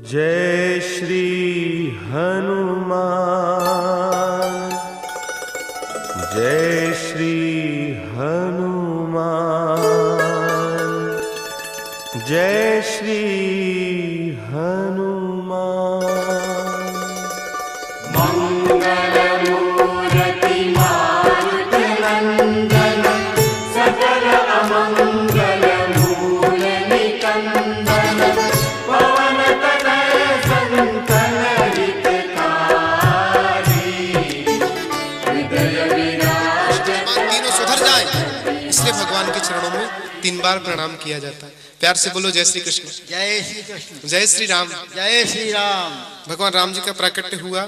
जय श्री हनुमान, जय श्री हनुमान, जय श्री हनुमान। मंगलमूर्ति मारुतनंदन सकल अमंगल मूल निकंदन पवन तनय संतन हितकारी हृदय विराजत। तीनों सुधर जाएं, इसलिए भगवान के चरणों में 3 बार प्रणाम किया जाता है। प्यार से बोलो जय श्री कृष्ण। जय श्री कृष्ण। जय श्री राम। जय श्री राम। भगवान राम जी का प्राकट्य हुआ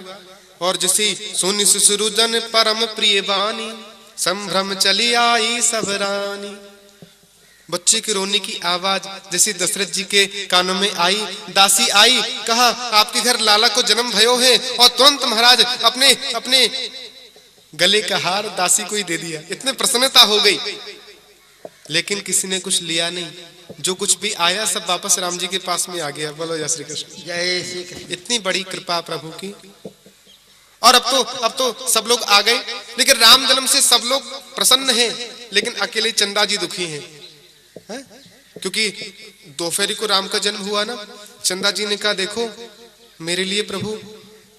और जैसे सुन सुसुरुजन परम प्रिय बानी, संभ्रम चली आई सब रानी। बच्चे के रोने की आवाज जैसे दशरथ जी के कानों में आई। दासी आई, कहा आपके घर लाला को जन्म भयो है, और तुरंत महाराज अपने अपने गले का हार दासी को ही दे दिया। इतने प्रसन्नता हो गई, लेकिन किसी ने कुछ लिया नहीं। जो कुछ भी आया सब वापस राम जी के पास में आ गया। बोलो जय श्री कृष्ण। जय श्री कृष्ण। इतनी बड़ी कृपा प्रभु की। और अब तो सब लोग आ गए, लेकिन राम जन्म से सब लोग प्रसन्न हैं, लेकिन अकेले चंदा जी दुखी हैं। क्योंकि दोपहरी को राम का जन्म हुआ ना। चंदा जी ने कहा देखो मेरे लिए प्रभु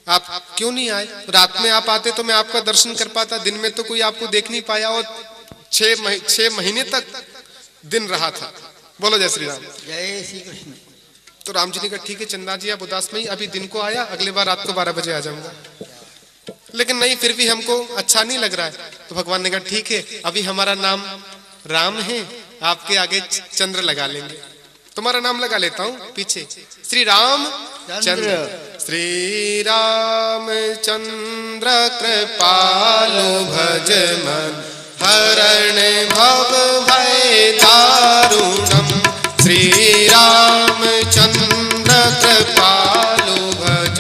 आप क्यों नहीं आए? रात में आप आते तो मैं आपका दर्शन कर पाता, दिन में तो कोई आपको देख नहीं पाया, और 6 महीने तक दिन रहा था। बोलो जय श्री राम। जय श्री कृष्ण। तो राम जी ने कहा ठीक है चंदा जी आप उदास में ही, अभी दिन को आया, अगले बार रात को 12 बजे आ जाऊंगा। लेकिन नहीं, फिर भी हमको अच्छा नहीं लग रहा है। तो भगवान ने कहा ठीक है अभी हमारा नाम राम है, आपके आगे चंद्र लगा लेंगे। तुम्हारा नाम लगा लेता हूँ पीछे, श्री राम चंद्र। श्री राम चंद्र कृपालु भज मन, हरण भव भय दारुणम। श्री राम चंद्र कृपालु भज,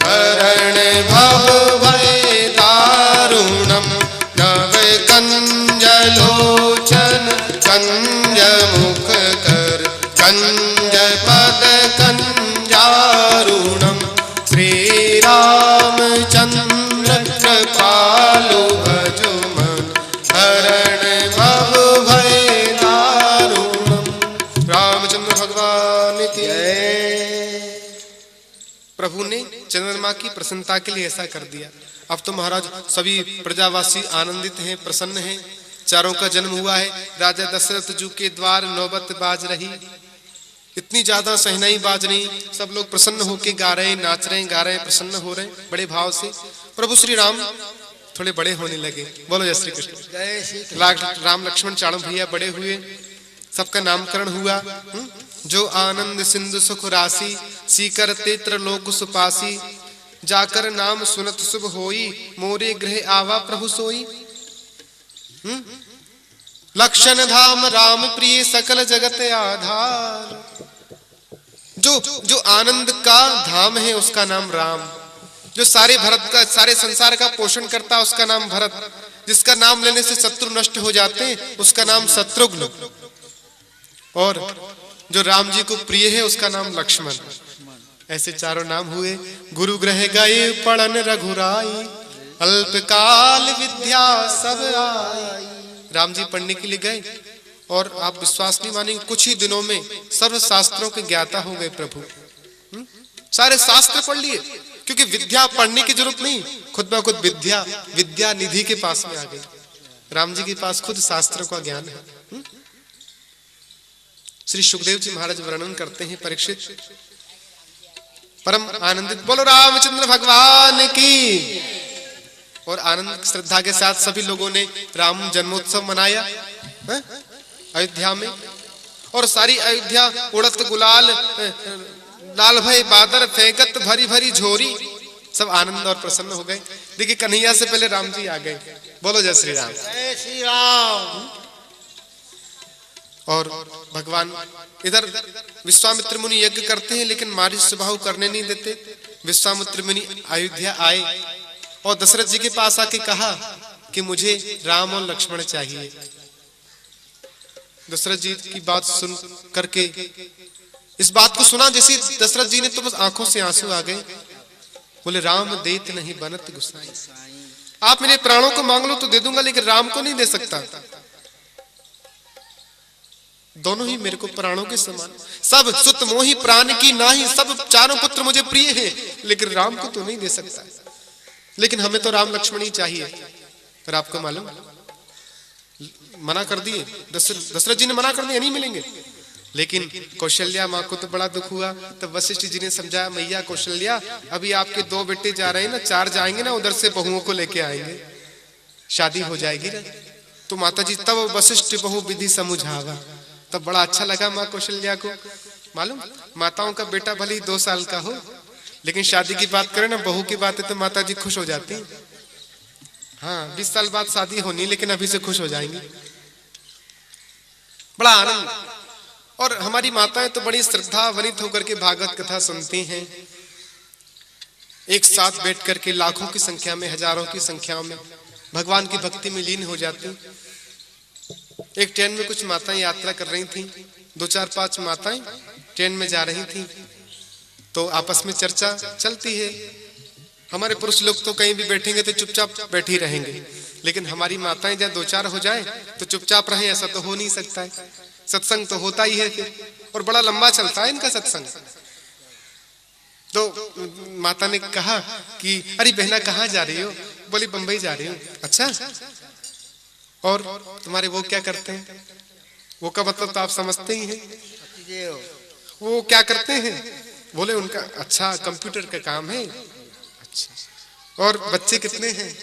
हरण भव भय दारुणम। नव कंज लोचन कंज मुख कर, कंज पद कंजारुणम। श्री राम चंद्र कृपालु भज मन, हरण भव भय दारुणम। रामचंद्र भगवान की प्रभु ने चंद्रमा की प्रसन्नता के लिए ऐसा कर दिया। अब तो महाराज सभी प्रजावासी आनंदित हैं, प्रसन्न हैं। चारों का जन्म हुआ है। राजा दशरथ जी के द्वार नौबत बाज रही, इतनी ज्यादा सहनाई बाज रही। सब लोग प्रसन्न होके गा रहे, नाच रहे, गा रहे, प्रसन्न हो रहे बड़े भाव से। प्रभु श्री राम थोड़े बड़े होने लगे। बोलो जय श्री कृष्ण। जय श्री कृष्ण। राम लक्ष्मण चारों भैया बड़े हुए, सबका नामकरण हुआ। जो आनंद सिंधु सुख राशि, सीकर तेत्र लोक सुपासी। जाकर नाम सुनत शुभ होई, मोरे गृह आवा प्रभु सोई। लक्षण धाम राम प्रिय सकल जगत आधार। जो आनंद का धाम है उसका नाम राम। जो सारे भारत का, सारे संसार का पोषण करता है उसका नाम भरत। जिसका नाम लेने से शत्रु नष्ट हो जाते हैं उसका नाम शत्रुघ्न। और जो राम जी को प्रिय है उसका नाम लक्ष्मण। ऐसे चारों नाम हुए। गुरु ग्रह गए पढ़न रघुराई, अल्पकाल विद्या सब आई। राम जी पढ़ने के लिए गए और आप विश्वास नहीं मानेंगे, कुछ ही दिनों में सर्व शास्त्रों के ज्ञाता हो गए प्रभु। सारे शास्त्र पढ़ लिए, क्योंकि विद्या पढ़ने की जरूरत नहीं, खुद ब खुद विद्या निधि के पास में आ गई। राम जी के पास खुद शास्त्र का ज्ञान है। श्री सुखदेव जी महाराज वर्णन करते हैं, परीक्षित परम आनंदित, बोलो रामचंद्र भगवान की। और आनंद श्रद्धा के साथ सभी लोगों ने राम जन्मोत्सव मनाया अयोध्या में। और सारी अयोध्या उड़त गुलाल, लाल भय बादर फेंकत भरी भरी झोरी, सब आनंद और प्रसन्न हो गए। देखिए कन्हैया से पहले राम जी आ गए। बोलो जय श्री राम। जय श्री राम। और भगवान इधर विश्वामित्र मुनि यज्ञ करते हैं, लेकिन मारी स्वभाव करने नहीं देते। विश्वामित्र मुनि अयोध्या आए और दशरथ जी के पास आके कहा कि मुझे राम और लक्ष्मण चाहिए। दशरथ जी की बात सुन करके इस बात को सुना जैसे दशरथ जी ने तो बस आंखों से आंसू आ गए। बोले राम देत नहीं बनत गुसाई, आप मेरे प्राणों को मांग लो तो दे दूंगा, लेकिन राम को नहीं दे सकता। दोनों ही मेरे को प्राणों के समान, सब सुत मोहि प्राण की नाही, सब चारों पुत्र मुझे प्रिय हैं, लेकिन राम को तो नहीं दे सकता। लेकिन हमें तो राम लक्ष्मण ही चाहिए। पर आपको मालूम मना कर दिए, दशरथ जी ने मना कर दिया, नहीं मिलेंगे। लेकिन कौशल्या माँ को तो बड़ा दुख हुआ। तब वशिष्ठ जी ने समझाया, मैया कौशल्या, अभी आपके 2 बेटे जा रहे हैं ना, 4 जाएंगे ना, उधर से बहुओं को लेके आएंगे, शादी हो जाएगी ना। तो माता जी तब वशिष्ठ बहु विधि समुझावा, तब बड़ा अच्छा लगा माँ कौशल्या को। मालूम माताओं का बेटा भले ही 2 साल का हो, लेकिन शादी की बात करें ना, बहू की बात है तो माता जी खुश हो जाती है। हाँ 20 साल बाद शादी होनी, लेकिन अभी से खुश हो जाएंगी, बड़ा आनंद। और हमारी माताएं तो बड़ी श्रद्धा वनित होकर के भागवत कथा सुनती हैं, एक साथ बैठ करके लाखों की संख्या में, हजारों की संख्या में भगवान की भक्ति में लीन हो जाती। एक ट्रेन में कुछ माताएं यात्रा कर रही थी, 2, 4, 5 माताएं ट्रेन में जा रही थी, तो आपस में चर्चा चलती है। हमारे पुरुष लोग तो कहीं भी बैठेंगे तो चुपचाप बैठी रहेंगे, लेकिन हमारी माताएं जब 2-4 हो जाए तो चुपचाप रहे, ऐसा तो हो नहीं सकता है। सत्संग तो होता ही है फिर, और बड़ा लंबा चलता है इनका सत्संग। तो माता ने कहा कि अरे बहना कहाँ जा रही हो? बोली बंबई जा रही हूँ। अच्छा, और तुम्हारे वो क्या करते हैं? वो का मतलब तो आप समझते ही हैं, वो क्या करते हैं? बोले उनका अच्छा कंप्यूटर का काम है। अच्छा, और बच्चे कितने हैं?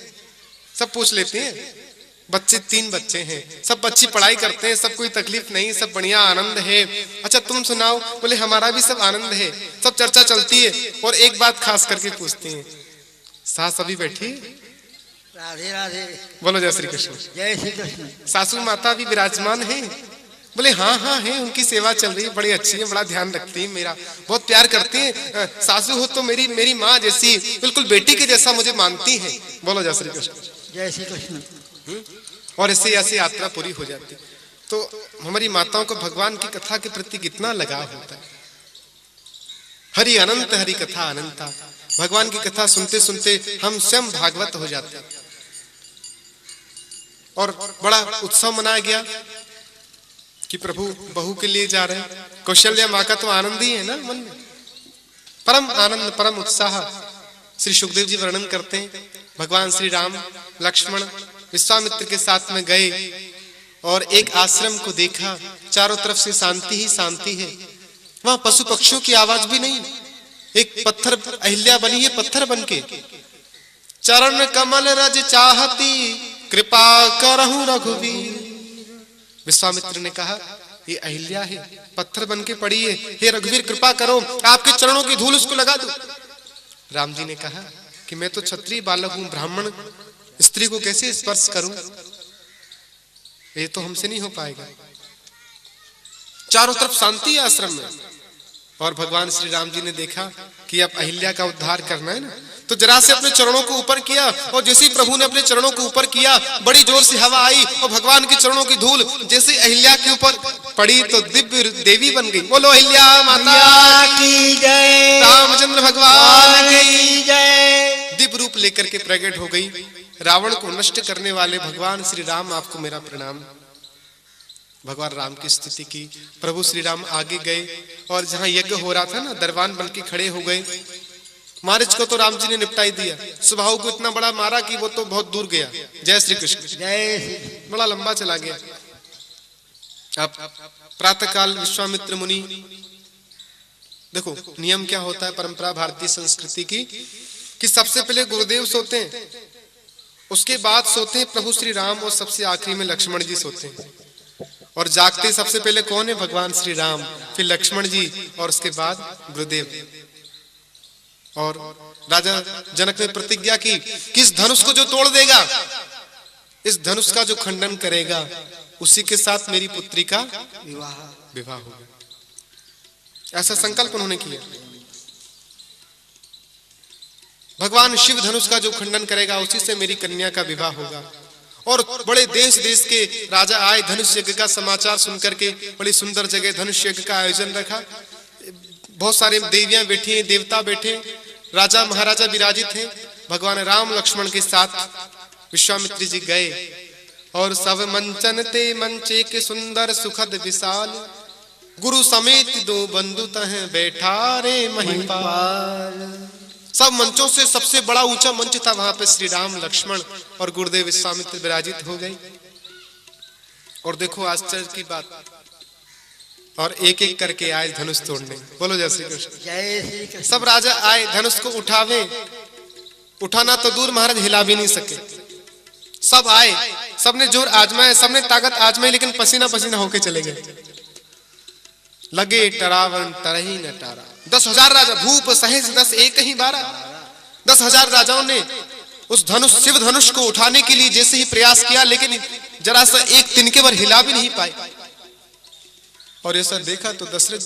सब पूछ लेते हैं। बच्चे 3 बच्चे हैं, सब अच्छी पढ़ाई करते हैं, सब कोई तकलीफ नहीं, सब बढ़िया आनंद है। अच्छा तुम सुनाओ? बोले हमारा भी सब आनंद है। सब चर्चा चलती है और एक बात खास करके पूछते हैं, सास अभी बैठी? राधे राधे, बोलो जय श्री कृष्ण। जय श्री कृष्ण। सासू माता भी विराजमान है? बोले हाँ हाँ है, उनकी सेवा चल रही है, बड़ी अच्छी है, बड़ा ध्यान रखती है, मेरा बहुत प्यार करती है। सासू हो तो मेरी माँ जैसी, बिल्कुल बेटी के जैसा मुझे मानती है। बोलो जय श्री कृष्ण। जय श्री कृष्ण। और ऐसे ऐसे यात्रा पूरी हो जाती। तो हमारी माताओं को भगवान की कथा के प्रति कितना लगाव होता है। हरि अनंत हरि कथा अनंता, भगवान की कथा सुनते सुनते हम स्वयं भागवत हो जाते हैं। और बड़ा उत्सव मनाया गया कि प्रभु बहू के लिए जा रहे हैं। कौशल्या माँ का तो आनंद ही है ना मन में, परम आनंद, परम उत्साह। श्री सुखदेव जी वर्णन करते हैं, भगवान श्री राम लक्ष्मण विश्वामित्र के साथ में गए और एक आश्रम को देखा, चारों तरफ से शांति ही शांति है, वहां पशु पक्षियों की आवाज भी नहीं। एक पत्थर, अहिल्या बनी है पत्थर बनके, चरण कमल रज चाहती कृपा करहु रघुवीर। विश्वामित्र ने कहा ये अहिल्या है, पत्थर बनके पड़ी है, हे रघुवीर कृपा करो, आपके चरणों की धूल उसको लगा दो। राम जी ने कहा कि मैं तो क्षत्रिय बालक हूं, ब्राह्मण स्त्री को कैसे स्पर्श करूं? ये तो हमसे नहीं हो पाएगा। चारों तरफ शांति है आश्रम में। और भगवान श्री राम जी ने देखा कि अब अहिल्या का उद्धार करना है ना, तो जरा से अपने चरणों को ऊपर किया, और जैसे ही प्रभु ने अपने चरणों को ऊपर किया, बड़ी जोर से हवा आई और भगवान के चरणों की धूल जैसे अहिल्या के ऊपर पड़ी तो दिव्य देवी बन गई। बोलो अहिल्या माता की जय, रामचंद्र भगवान की जय। दिव्य रूप लेकर के प्रकट हो गई। रावण को नष्ट करने वाले भगवान श्री राम, आपको मेरा प्रणाम। भगवान राम की स्तुति की। प्रभु श्री राम आगे गए और जहां यज्ञ हो रहा था ना, दरबान बन के खड़े हो गए। मारीच को तो राम जी ने निपटाई दिया, सुबाहु को इतना बड़ा मारा कि वो तो बहुत दूर गया। जय श्री कृष्ण। जय श्री, बड़ा लंबा चला गया। अब प्रातः काल विश्वामित्र मुनि, देखो नियम क्या होता है परंपरा भारतीय संस्कृति की, कि सबसे पहले गुरुदेव सोते हैं, उसके बाद सोते हैं प्रभु श्री राम, और सबसे आखिरी में लक्ष्मण जी सोते हैं। और जागते सबसे पहले कौन है? भगवान श्री राम, फिर लक्ष्मण जी, और उसके बाद गुरुदेव। और राजा जनक ने प्रतिज्ञा की कि इस धनुष को जो तोड़ देगा, इस धनुष का जो खंडन करेगा, उसी के साथ मेरी पुत्री का विवाह होगा। ऐसा संकल्प उन्होंने किया। भगवान शिव धनुष का जो खंडन करेगा, उसी से मेरी कन्या का विवाह होगा। और बड़े देश देश के राजा आए, धनुष यज्ञ का समाचार सुनकर के बड़ी सुंदर जगह धनुष यज्ञ का आयोजन रखा। बहुत सारे देवियां बैठी हैं, देवता बैठे, राजा महाराजा विराजित हैं। भगवान राम लक्ष्मण के साथ विश्वामित्र जी गए और सब मंचन ते मंचे के सुंदर सुखद विशाल, गुरु समेत दो बंधु तह बैठा रे महिपाल। सब मंचों से सबसे बड़ा ऊंचा मंच था, वहां पे श्री राम लक्ष्मण और गुरुदेव विश्वामित्र विराजित हो गए। और देखो आश्चर्य की बात, और एक एक करके आए धनुष तोड़ने। बोलो जय श्री कृष्ण। जय श्री कृष्ण। सब राजा आए धनुष को उठावे, उठाना तो दूर महाराज हिला भी नहीं सके। सब आए, सबने जोर आजमाए, सबने ताकत आजमाई, लेकिन पसीना पसीना होके चले गए। लगे टरावन तरही न टारा। 10,000 राजा भूप सहेज 10 एक ही 12। 10,000 राजाओं ने उस धनुष शिव धनुष को उठाने के लिए जैसे ही प्रयास किया, लेकिन जरा सा एक तिनके भर हिला भी नहीं पाए। और ऐसा देखा तो दशरथ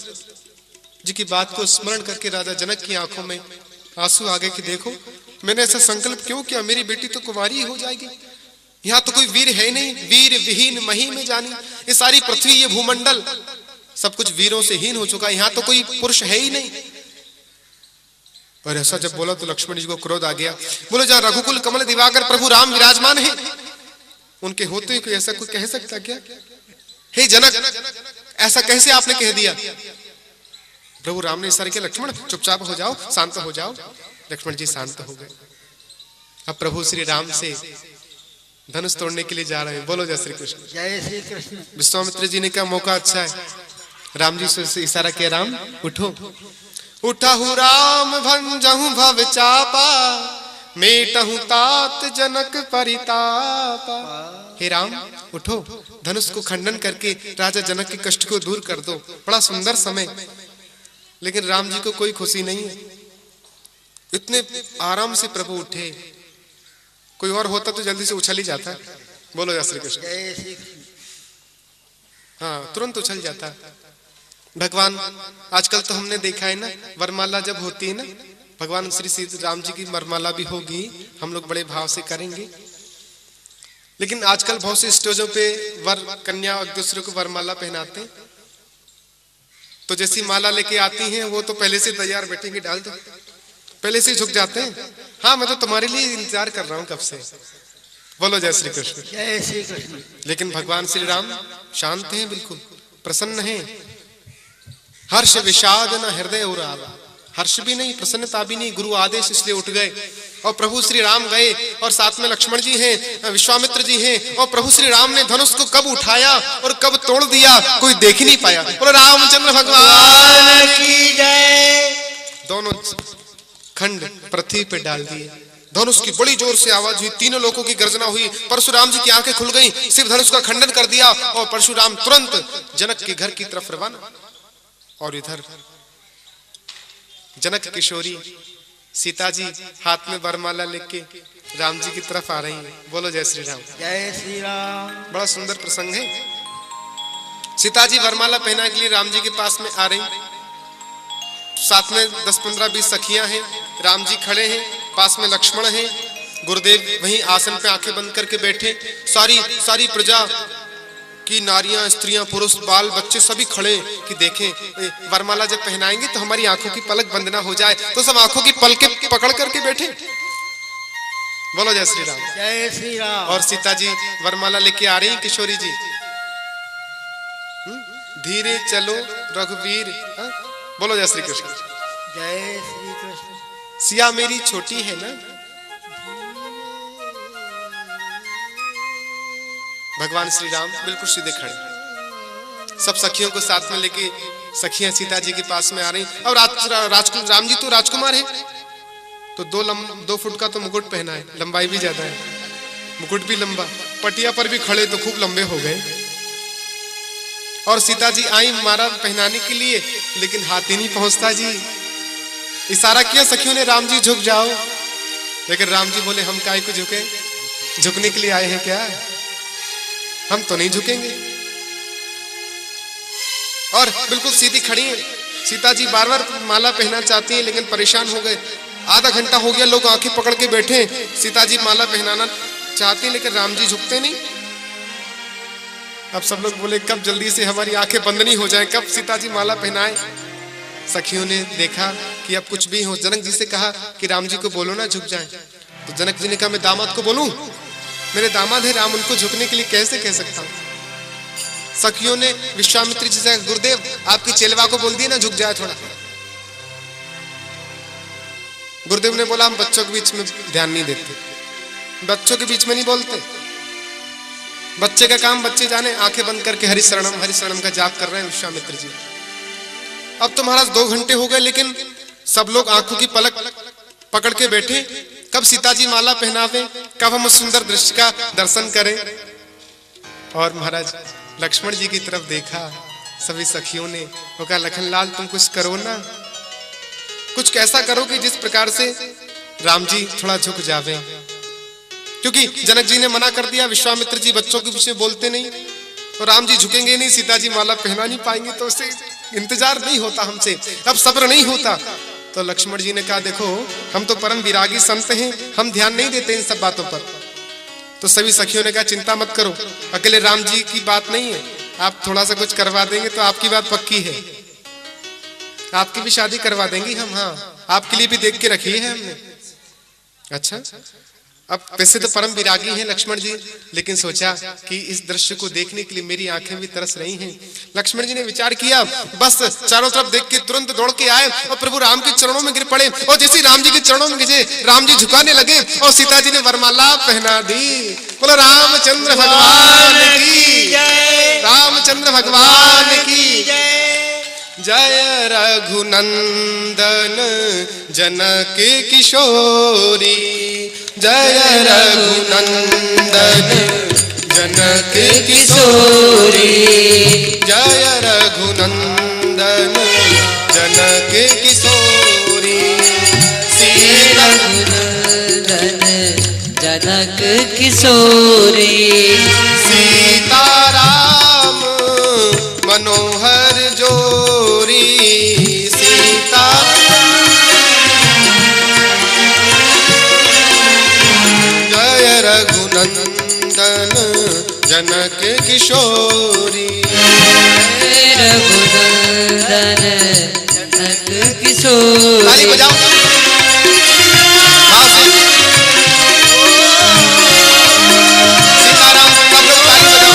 जी की बात को स्मरण करके राजा जनक की आंखों में आंसू आ गए कि देखो मैंने ऐसा संकल्प क्यों किया, मेरी बेटी तो कुंवारी हो जाएगी। यहाँ तो कोई वीर है नहीं, वीर विहीन मही में जानी। ये सारी पृथ्वी, ये भूमंडल सब कुछ वीरों से हीन हो चुका है, यहाँ तो कोई पुरुष है ही नहीं। और ऐसा जब बोला तो लक्ष्मण जी को क्रोध आ गया। बोले जहाँ रघुकुल कमल दिवाकर प्रभु राम विराजमान है, उनके होते हुए ऐसा कोई कह सकता क्या? हे जनक, ऐसा कैसे आपने कह दिया? प्रभु राम ने इशारा किया, लक्ष्मण चुपचाप हो जाओ, शांत हो जाओ। लक्ष्मण जी शांत हो गए। अब प्रभु श्री राम से धनुष तोड़ने के लिए जा रहे हैं। बोलो जय श्री कृष्ण। जय श्री कृष्ण। विश्वामित्र जी ने कहा मौका अच्छा है। राम जी से इशारा किया, राम उठो। उठहु राम भंजहु भव चापा, मेटहु तात जनक परितापा। हे राम उठो, धनुष को खंडन करके राजा जनक के कष्ट को दूर कर दो। बड़ा सुंदर समय, लेकिन राम जी को कोई खुशी नहीं है। इतने आराम से प्रभु उठे, कोई और होता तो जल्दी से उछल ही जाता। बोलो जय श्री कृष्ण। जय श्री कृष्ण। हाँ, तुरंत उछल जाता। भगवान आजकल तो हमने देखा है ना, वरमाला जब होती है ना, भगवान श्री राम जी की वरमाला भी होगी, हम लोग बड़े भाव से करेंगे। लेकिन आजकल बहुत से स्टेजों पे वर कन्या एक दूसरे को वरमाला पहनाते हैं, तो जैसी माला लेके आती हैं वो तो पहले से तैयार बैठेंगे, डाल दो, पहले से झुक जाते हैं। हाँ, मैं तो तुम्हारे लिए इंतजार कर रहा हूँ कब से। बोलो जय श्री कृष्ण। जय श्री कृष्ण। लेकिन भगवान श्री राम शांत हैं, बिल्कुल प्रसन्न हैं। हर्ष विषाद न हृदय और आवा, हर्ष भी नहीं, प्रसन्नता भी नहीं। गुरु आदेश इसलिए उठ गए और प्रभु श्री राम गए, और साथ में लक्ष्मण जी हैं, विश्वामित्र जी हैं। और प्रभु श्री राम ने धनुष को कब उठाया और कब तोड़ दिया कोई देख ही नहीं पाया। और रामचंद्र भगवान की जय। दोनों खंड पृथ्वी पे डाल दिए। धनुष की बड़ी जोर से आवाज हुई, तीनों लोगों की गर्जना हुई। परशुराम जी की आंखें खुल गईं, सिर्फ धनुष का खंडन कर दिया और परशुराम तुरंत जनक के घर की तरफ रवाना। और इधर जनक किशोरी सीता जी हाथ में वरमाला लेके राम जी की तरफ आ रही हैं। बोलो जय श्री राम। जय श्री राम। बड़ा सुंदर प्रसंग है। सीता जी वरमाला पहना के लिए राम जी के पास में आ रही, साथ में 10, 15, 20 सखियां हैं। राम जी खड़े हैं, पास में लक्ष्मण हैं, गुरुदेव वहीं आसन पे आंखें बंद करके बैठे। सारी प्रजा की नारियां, स्त्रियां, पुरुष, बाल बच्चे सभी खड़े कि देखें वरमाला जब पहनाएंगे तो हमारी आंखों की पलक बंद ना हो जाए। तो सब आंखों की पलकें पकड़ करके बैठे। बोलो जय श्री राम। जय श्री राम। और सीता जी वरमाला लेके आ रही किशोरी जी। धीरे चलो रघुवीर। बोलो जय श्री कृष्ण। जय श्री कृष्ण। सिया मेरी छोटी है ना। भगवान श्री राम बिल्कुल सीधे खड़े, सब सखियों को साथ में लेके सखियां सीता जी के पास में आ रही। और राम जी तो राजकुमार है, तो 2 फुट का तो मुकुट पहना है, लंबाई भी ज्यादा है, मुकुट भी लंबा, पटिया पर भी खड़े तो खूब लंबे हो गए। और सीता जी आई माला पहनाने के लिए, लेकिन हाथ ही नहीं पहुंचता जी। इशारा किया सखियों ने, राम जी झुक जाओ, लेकिन राम जी बोले हम काहे को झुके, झुकने के लिए आए हैं क्या, हम तो नहीं झुकेंगे। और बिल्कुल सीधी खड़ी हैं। सीता जी बार बार माला पहनना चाहती हैं, लेकिन परेशान हो गए। आधा घंटा हो गया, लोग आंखें पकड़ के बैठे। सीता जी माला पहनाना चाहती हैं, लेकिन राम जी झुकते नहीं। अब सब लोग बोले कब जल्दी से हमारी आंखें बंद नहीं हो जाए, कब सीता जी माला पहनाए। सखियों ने देखा कि अब कुछ भी हो, जनक जी से कहा कि राम जी को बोलो ना झुक जाएं। तो जनक जी ने कहा मैं दामाद को बोलूं? मेरे दामाद है राम, उनको झुकने के लिए कैसे कह सकता हूं? सखियों ने विश्वामित्र जी से, गुरुदेव आपकी चेलवा को बोल दिया ना झुक जाए थोड़ा। गुरुदेव ने बोला हम बच्चों के बीच में ध्यान नहीं देते, बच्चों के बीच में नहीं बोलते, बच्चे का काम बच्चे जाने। आंखें बंद करके हरि शरणम का जाप कर रहे हैं विश्वामित्र जी। अब तो महाराज 2 घंटे हो गए, लेकिन सब लोग आंखों की पलक पकड़ के बैठे, कब सीता जी माला पहनावे, कब हम उस सुंदर दृश्य का दर्शन करें। और महाराज लक्ष्मण जी की तरफ देखा सभी सखियों ने, वो कहा लखनलाल तुम कुछ करो ना, कुछ ऐसा करो कि जिस प्रकार से राम जी थोड़ा झुक जावे। क्योंकि जनक जी ने मना कर दिया, विश्वामित्र जी बच्चों के पीछे बोलते नहीं, और राम जी झुकेंगे नहीं, सीता जी माला पहना नहीं पाएंगे, तो उससे इंतजार नहीं होता हमसे, अब सब्र नहीं होता। तो लक्ष्मण जी ने कहा देखो हम तो परम विरागी संत हैं, हम ध्यान नहीं देते इन सब बातों पर। तो सभी सखियों ने कहा चिंता मत करो, अकेले राम जी की बात नहीं है, आप थोड़ा सा कुछ करवा देंगे तो आपकी बात पक्की है, आपकी भी शादी करवा देंगे हम। हाँ, आपके लिए भी देख के रखी है हमने। अच्छा, अब वैसे तो परम विरागी हैं लक्ष्मण जी, लेकिन सोचा कि इस दृश्य को देखने के लिए मेरी आंखें भी तरस रही हैं। लक्ष्मण जी ने विचार किया, बस चारों तरफ देख के तुरंत दौड़ के आए और प्रभु राम के चरणों में गिर पड़े, और जैसे राम जी के चरणों में गिरे राम जी झुकाने लगे और सीता जी ने वरमाला पहना दी। बोलो रामचंद्र भगवान की जय, रामचंद्र भगवान की जय। रघुनंदन जनक किशोरी, जय रघुनंदन जनक किशोरी, जय रघुनंदन जनक किशोरी। सीता रघुनंदन जनक किशोरी, सीताराम मनोहर जोरी, सीता जय रघुनंदन जनक किशोरी, रघुनंदन जनक किशोरी। ताली बजाओ। हाँ, सीताराम सब लोग ताली बजाओ।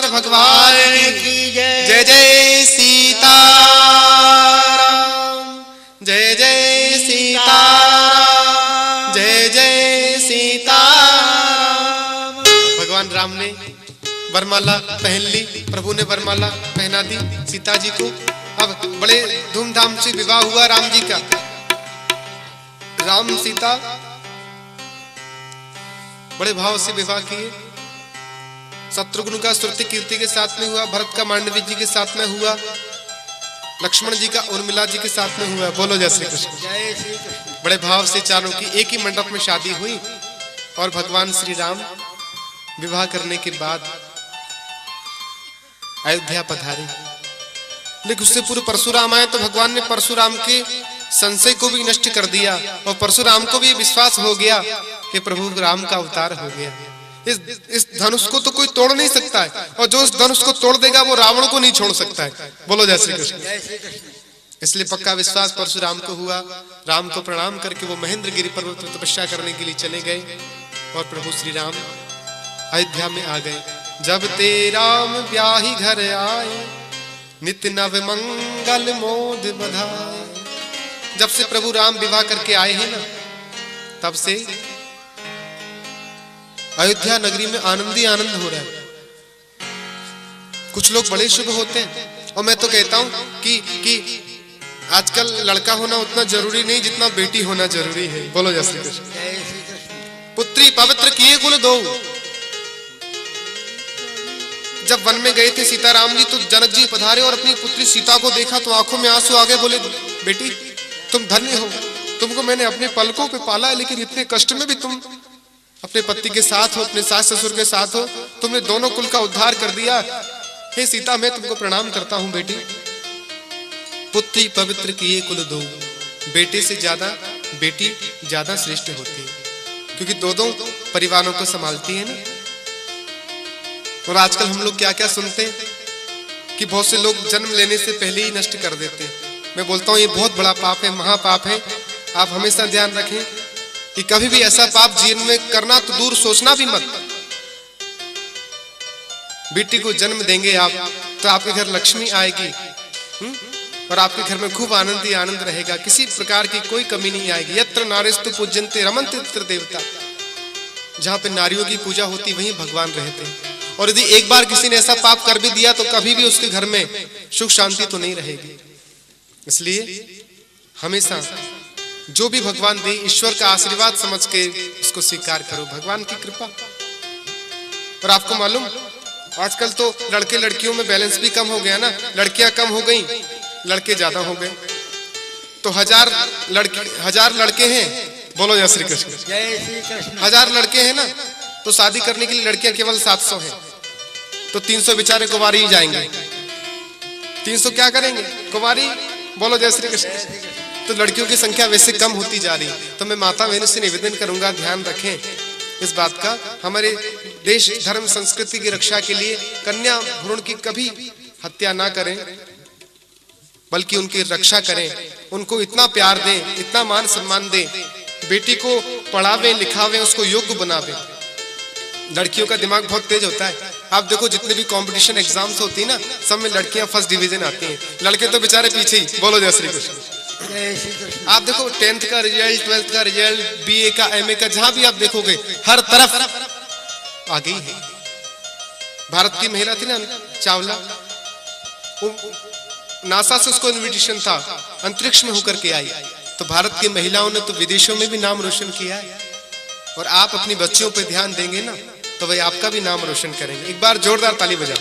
भगवान की जय। जय जय सीताराम, जय जय सीताराम, जय जय सीताराम। भगवान राम ने वरमाला पहन ली, प्रभु ने वरमाला पहना दी सीता जी को। अब बड़े धूमधाम से विवाह हुआ राम जी का। राम सीता बड़े भाव से विवाह किए। शत्रुघ्न का श्रुति कीर्ति के साथ में हुआ, भरत का मांडवी जी के साथ में हुआ, लक्ष्मण जी का उर्मिला जी के साथ में हुआ। बोलो जय श्री कृष्ण। जय श्री कृष्ण। बड़े भाव से चारों की एक ही मंडप में शादी हुई और भगवान श्री राम विवाह करने के बाद अयोध्या पधारे। लेकिन उससे पूर्व परशुराम आए तो भगवान ने परशुराम के संशय को भी नष्ट कर दिया और परशुराम को भी विश्वास हो गया कि प्रभु राम का अवतार हो गया। इस धनुष को तो कोई तोड़ नहीं सकता है, और जो इस धनुष को तोड़ देगा वो रावण को नहीं छोड़ सकता है। बोलो जय श्री कृष्ण। जय श्री कृष्ण। इसलिए पक्का विश्वास परशुराम को हुआ। राम को प्रणाम करके वो महेंद्र गिरी पर्वत पर तपस्या करने के लिए चले गए और प्रभु श्री राम अयोध्या में आ गए। जब ते राम ब्याही घर आए, नित्य नव मंगल मोद बधाए। जब से प्रभु राम विवाह करके आए हैं ना, तब से अयोध्या नगरी में आनंद ही आनंद हो रहा है। कुछ लोग बड़े शुभ होते हैं, और मैं तो कहता हूं कि आजकल लड़का होना उतना जरूरी नहीं जितना बेटी होना जरूरी है। बोलो जय श्री कृष्ण। जय श्री कृष्ण। पुत्री पवित्र किए कुल दो, जब वन में गए थे सीताराम जी, तो जनक जी पधारे और अपनी पुत्री सीता को देखा तो आंखों में आंसू आ गए। बोले बेटी तुम धन्य हो, तुमको मैंने अपने पलकों पे पाला है, लेकिन इतने कष्ट में भी तुम अपने पति के साथ हो, अपने सास ससुर के साथ हो, तुमने दोनों कुल का उद्धार कर दिया। हे सीता मैं तुमको प्रणाम करता हूं बेटी। पुत्री पवित्र किए कुल दो, बेटे से ज्यादा बेटी ज्यादा श्रेष्ठ होती है, क्योंकि दो परिवारों को संभालती है ना। और आजकल हम लोग क्या क्या सुनते हैं कि बहुत से लोग जन्म लेने से पहले ही नष्ट कर देते हैं। मैं बोलता हूं ये बहुत बड़ा पाप है, महापाप है। आप हमेशा ध्यान रखें कि कभी भी ऐसा पाप जीवन में करना तो दूर, सोचना भी मत। बेटी को जन्म देंगे आप तो आपके घर लक्ष्मी आएगी, और आपके घर में खूब आनंद ही आनंद रहेगा, किसी प्रकार की कोई कमी नहीं आएगी। यत्र नारीस्तु पूज्यन्ते रमन्ते तत्र देवता, जहां पे नारियों की पूजा होती वहीं भगवान रहते हैं। और यदि एक बार किसी ने ऐसा पाप कर भी दिया तो कभी भी उसके घर में सुख शांति तो नहीं रहेगी। इसलिए हमेशा जो भी भगवान दे ईश्वर का आशीर्वाद समझ के उसको स्वीकार करो, भगवान की कृपा। और आपको मालूम आजकल तो लड़के लड़कियों में बैलेंस भी कम हो गया ना, लड़कियां कम हो गई, लड़के ज्यादा हो गए। तो 1000 लड़के हैं, बोलो जय श्री कृष्ण। जय श्री कृष्ण। 1000 लड़के हैं ना, तो शादी करने के लिए लड़कियां केवल 700 हैं, तो 300 बेचारे कुंवारी ही जाएंगे। 300 क्या करेंगे? कुंवारी। बोलो जय श्री कृष्ण। तो लड़कियों की संख्या वैसे कम होती जा रही। तो मैं माता बहनों से निवेदन करूंगा, ध्यान रखें इस बात का, हमारे देश धर्म संस्कृति की रक्षा के लिए कन्या भ्रूण की कभी हत्या ना करें, बल्कि उनकी रक्षा करें, उनको इतना प्यार दें, इतना मान सम्मान दें, बेटी को पढ़ावें लिखावें, उसको योग्य बनावें। लड़कियों का दिमाग बहुत तेज होता है। आप देखो जितने भी कंपटीशन एग्जाम्स होती है ना, सब में लड़कियां फर्स्ट डिवीजन आती हैं, लड़के तो बेचारे पीछे ही। बोलो जय श्री कृष्ण। जय श्री कृष्ण। आप देखो 10th का रिजल्ट, 12th का रिजल्ट, BA का, MA का, जहां भी आप देखोगे हर तरफ आ गई है। भारत की महिला थी ना चावला, नासा से उसको इन्विटेशन था, अंतरिक्ष में होकर के आई। तो भारत की महिलाओं ने तो विदेशों में भी नाम रोशन किया है। और आप अपनी बच्चियों पे ध्यान देंगे ना, तो भाई आपका भी नाम रोशन करेंगे। एक बार जोरदार ताली बजाओ।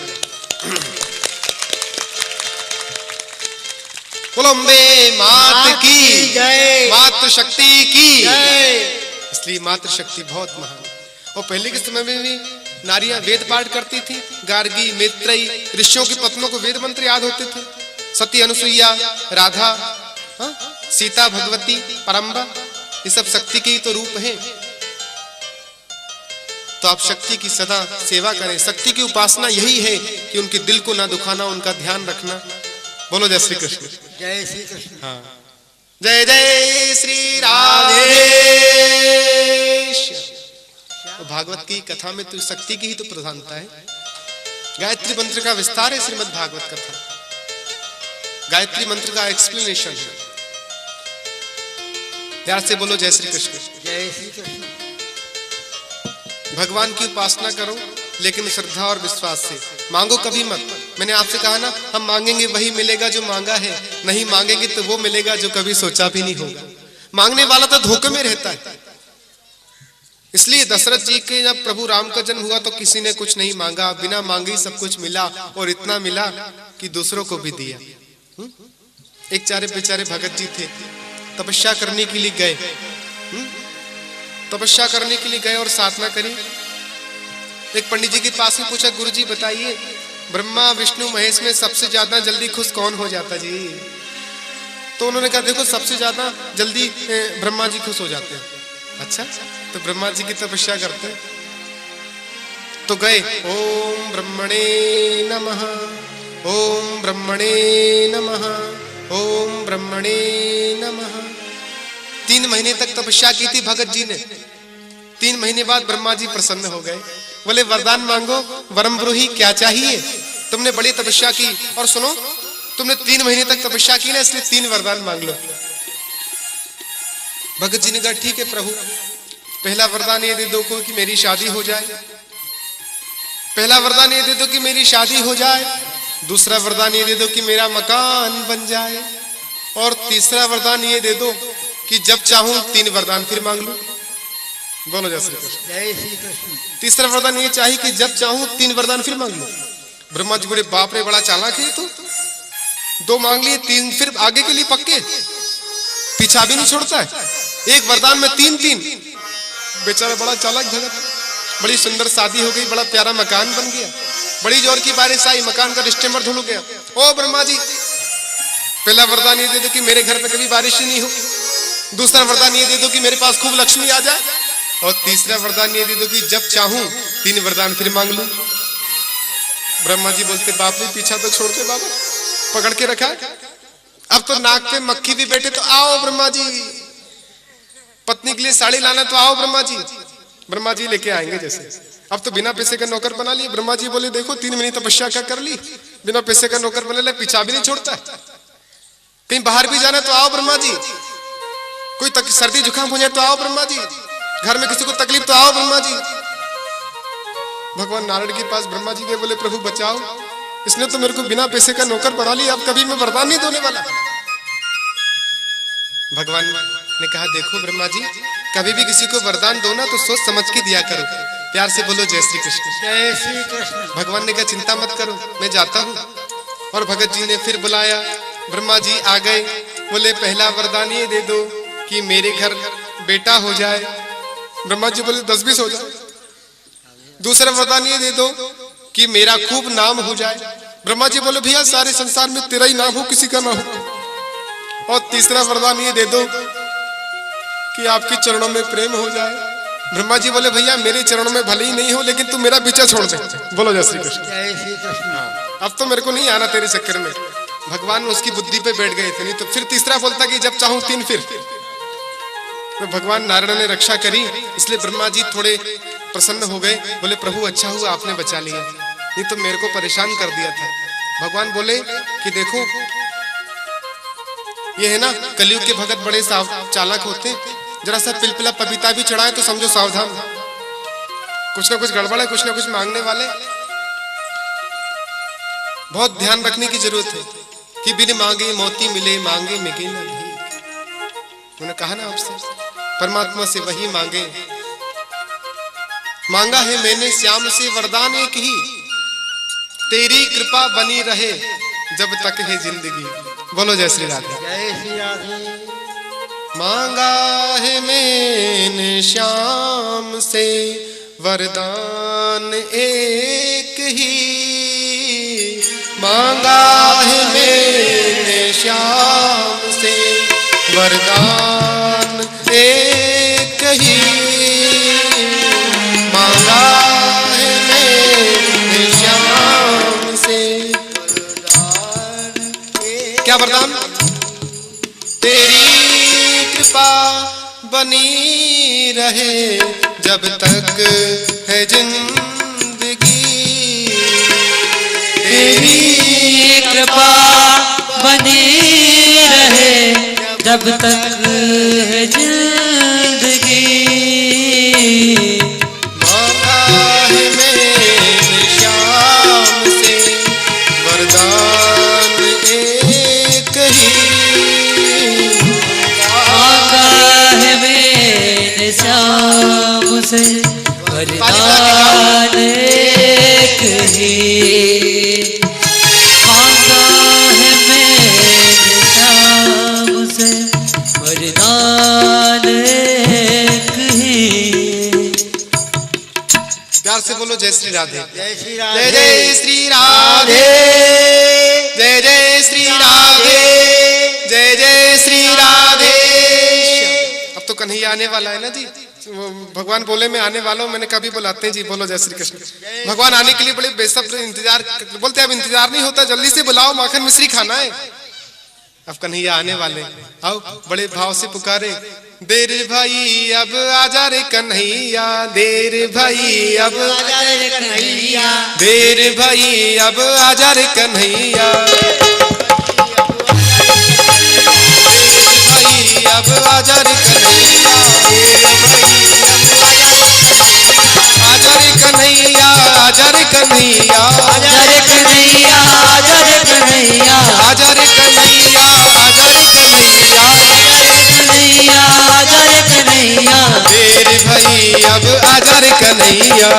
बोलो अम्बे मात की जय, मातृ शक्ति की जय। इसलिए मातृ शक्ति बहुत महान। और पहले के समय में भी नारियां वेद पाठ करती थी, गार्गी, मैत्रेयी, ऋषियों की पत्नियों को वेद मंत्र याद होते थे। सती, अनुसुईया, राधा, सीता, भगवती, परम्बा, ये सब शक्ति के ही तो रूप हैं। तो आप शक्ति की सदा सेवा करें। शक्ति की उपासना यही है कि उनके दिल को ना दुखाना, उनका ध्यान रखना। बोलो जय श्री कृष्ण। जय श्री कृष्ण। हाँ, जय जय श्री राधे। तो भागवत की कथा में तो शक्ति की ही तो प्रधानता है। गायत्री मंत्र का विस्तार है श्रीमद् भागवत कथा, गायत्री मंत्र का एक्सप्लेनेशन है। प्यार से बोलो जय श्री कृष्ण। जय श्री कृष्ण। भगवान की उपासना करो, लेकिन श्रद्धा और विश्वास से। मांगो कभी मत। मैंने आपसे कहा ना, हम मांगेंगे वही मिलेगा जो मांगा है, नहीं मांगेंगे तो वो मिलेगा जो कभी सोचा भी नहीं होगा। मांगने वाला तो धोखे में रहता है। इसलिए दशरथ जी के जब प्रभु राम का जन्म हुआ तो किसी ने कुछ नहीं मांगा, बिना मांगे ही सब कुछ मिला, और इतना मिला कि दूसरों को भी दिया। एक चारे बेचारे भगत जी थे, तपस्या करने के लिए गए, तपस्या करने के लिए गए और साधना करी। एक पंडित जी के पास में पूछा, गुरु जी बताइए ब्रह्मा विष्णु महेश में सबसे ज्यादा जल्दी खुश कौन हो जाता जी? तो उन्होंने कहा देखो सबसे ज्यादा जल्दी ब्रह्मा जी खुश हो जाते हैं। अच्छा, तो ब्रह्मा जी की तपस्या करते हैं। तो गए, ओम ब्रह्मणे नमः, ओम ब्रह्मणे नमः, ओम ब्रह्मणे नमः। 3 महीने तक तपस्या की थी भगत जी ने। 3 महीने बाद ब्रह्मा जी प्रसन्न हो गए। बोले वरदान मांगो, वरम ब्रूहि, क्या चाहिए? तुमने बड़ी तपस्या की, और सुनो तुमने 3 महीने तक तपस्या की ना, इसलिए 3 वरदान मांग लो। भगत जी ने कहा ठीक है प्रभु, पहला वरदान ये दे दो कि मेरी शादी हो जाए, पहला वरदान ये दे दो कि मेरी शादी हो जाए, दूसरा वरदान ये दे दो कि मेरा मकान बन जाए, और तीसरा वरदान ये दे दो कि जब चाहूं 3 वरदान फिर मांग लो। बोलो जय श्री कृष्ण। जय श्री कृष्ण। तीसरा वरदान ये चाहिए कि जब चाहूं 3 वरदान फिर मांग लो। ब्रह्मा जी बोले बाप रे बड़ा चालाक है तो, 2 मांग लिए 3 फिर आगे के लिए पक्के, पीछा भी नहीं छोड़ता है, एक वरदान में 3-3। बेचारा बड़ा चालाक भगत। बड़ी सुंदर शादी हो गई, बड़ा प्यारा मकान बन गया, बड़ी जोर की बारिश आई, मकान का स्टेमर धुल गया। ओ ब्रह्मा जी, पहला वरदान ये दे दो कि मेरे घर पे कभी बारिश ही नहीं हो, दूसरा वरदान ये दे दो कि मेरे पास खूब लक्ष्मी आ जाए, और तीसरा वरदान ये दे दो कि जब चाहूं 3 वरदान फिर मांग लूं। ब्रह्मा जी बोलते बाप रे पीछा तो छोड़ दे बाबा, पकड़ के रखा। अब तो नाक पे मक्खी भी बैठे तो आओ ब्रह्मा जी, पत्नी के लिए साड़ी लाना तो आओ ब्रह्मा जी। ब्रह्मा जी लेके आएंगे जैसे। अब तो बिना पैसे का नौकर बना लिए। ब्रह्मा जी बोले देखो 3 महीने तपस्या क्या कर ली, बिना पैसे का नौकर बने, पीछा भी नहीं छोड़ता। कहीं बाहर भी जाना तो आओ ब्रह्मा जी, कोई सर्दी जुकाम हो जाए तो आओ ब्रह्मा जी, घर में किसी को तकलीफ तो आओ ब्रह्मा जी। भगवान नारायण के पास ब्रह्मा जी गए, बोले प्रभु बचाओ, इसने तो मेरे को बिना पैसे का नौकर बना लिया, अब कभी मैं वरदान नहीं देने वाला। भगवान ने कहा देखो ब्रह्मा जी, कभी भी किसी को वरदान दो ना तो सोच समझ के दिया करो। प्यार से बोलो जय श्री कृष्ण। जय श्री कृष्ण। भगवान ने कहा चिंता मत करो, मैं जाता हूँ। और भगत जी ने फिर बुलाया, ब्रह्मा जी आ गए, बोले पहला वरदान ये दे दो कि मेरे घर बेटा हो जाए। ब्रह्मा जी बोले 10-20 हो जाए। दूसरा वरदान ये दे दो कि मेरा खूब नाम हो जाए। ब्रह्मा जी बोले भैया सारे संसार में तेरा ही नाम हो, किसी का ना हो। और तीसरा वरदान ये दे दो कि आपके चरणों में प्रेम हो जाए। ब्रह्मा जी बोले भैया मेरे चरणों में भले ही नहीं हो, लेकिन तू मेरा पीछा छोड़ दे। बोलो जय श्री कृष्ण। जय श्री कृष्ण। अब तो मेरे को नहीं आना तेरे चक्कर में। भगवान उसकी बुद्धि पे बैठ गए थे, नहीं तो फिर तीसरा बोलता कि जब चाहूं 3 फिर। तो भगवान नारायण ने रक्षा करी, इसलिए ब्रह्मा जी थोड़े प्रसन्न हो गए, बोले प्रभु अच्छा हुआ आपने बचा लिया, नहीं तो मेरे को परेशान कर दिया था। भगवान बोले कि देखो ये है ना कलयुग के भगत बड़े चालाक होते हैं, जरा सा पिलपिला पपीता भी चढ़ाए तो समझो सावधान, कुछ ना कुछ गड़बड़ है, कुछ ना कुछ मांगने वाले। बहुत ध्यान रखने की जरूरत है कि बिन मांगे मोती मिले, मांगे मिले न भीख। मैंने कहा ना आपसे, परमात्मा से वही मांगे। मांगा है मैंने श्याम से वरदान एक ही, तेरी कृपा बनी रहे जब तक है जिंदगी। बोलो जय श्री राधे। जय श्री राधे। मांगा है मैंने श्याम से वरदान एक ही, मांगा है मैंने श्याम से वरदान एक ही, मांगा है मैंने श्याम से क्या वरदान? तेरी कृपा बनी रहे जब तक है जिंदगी, तेरी कृपा बनी रहे जब तक है जिंदगी, मांगा है मैंने श्याम से वरदान एक ही, मांगा है मैंने श्याम से वरदान एक ही, मांगा है मैंने श्याम से वरदान एक ही। प्यार से बोलो जय श्री राधे। जय श्री जय राधे। जय श्री राधे, जय जय श्री राधे, जय जय श्री राधे। अब तो कन्हैया आने वाला है ना जी, भगवान बोले मैं आने वाला हूँ, मैंने कभी बुलाते हैं जी। बोलो जय श्री कृष्ण। भगवान आने के लिए बड़े बेसब्र इंतजार बोलते, अब इंतजार नहीं होता, जल्दी से बुलाओ, माखन मिश्री खाना है। अब कन्हैया आने वाले, आओ बड़े भाव से पुकारे, देर भाई अब आजा रे कन्हैया, देर भाई अब आजा रे कन्हैया, देर भाई अब आजा रे कन्हैया, भाई अब आजा रे कन्हैया, आजा रे कन्हैया, आजा रे कन्हैया, आजा रे कन्हैया, आजा रे कन्हैया, आजा रे कन्हैया, आजा रे कन्हैया, कन्हैया, आजा रे कन्हैया, देर भाई अब आजा रे कन्हैया,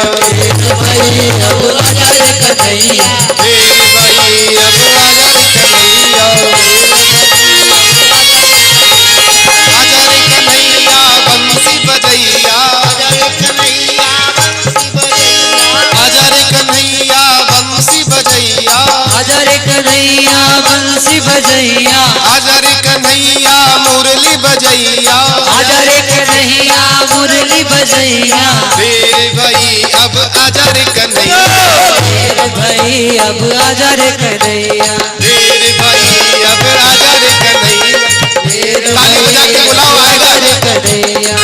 भाई अब आजा रे कन्हैया। कन्हैया मेरे भाई अब आजा रे कन्हैया, आजा रे कन्हैया बंसी बजैया, आजा रे कन्हैया बंसी बजैया, आजा रे कन्हैया बंसी बजैया, आजा रे कन्हैया बंसी बजैया, आजा रे कन्हैया मुरली बजैया, आजा रे कन्हैया मुरली बजैया, मेरे भाई अब आजा रे कन्हैया, मेरे भाई अब आजा रे कन्हैया, मेरे भाई अब आजा रे कन्हैया, मेरे ताली बजा के बुलाओ आएगा रे कन्हैया,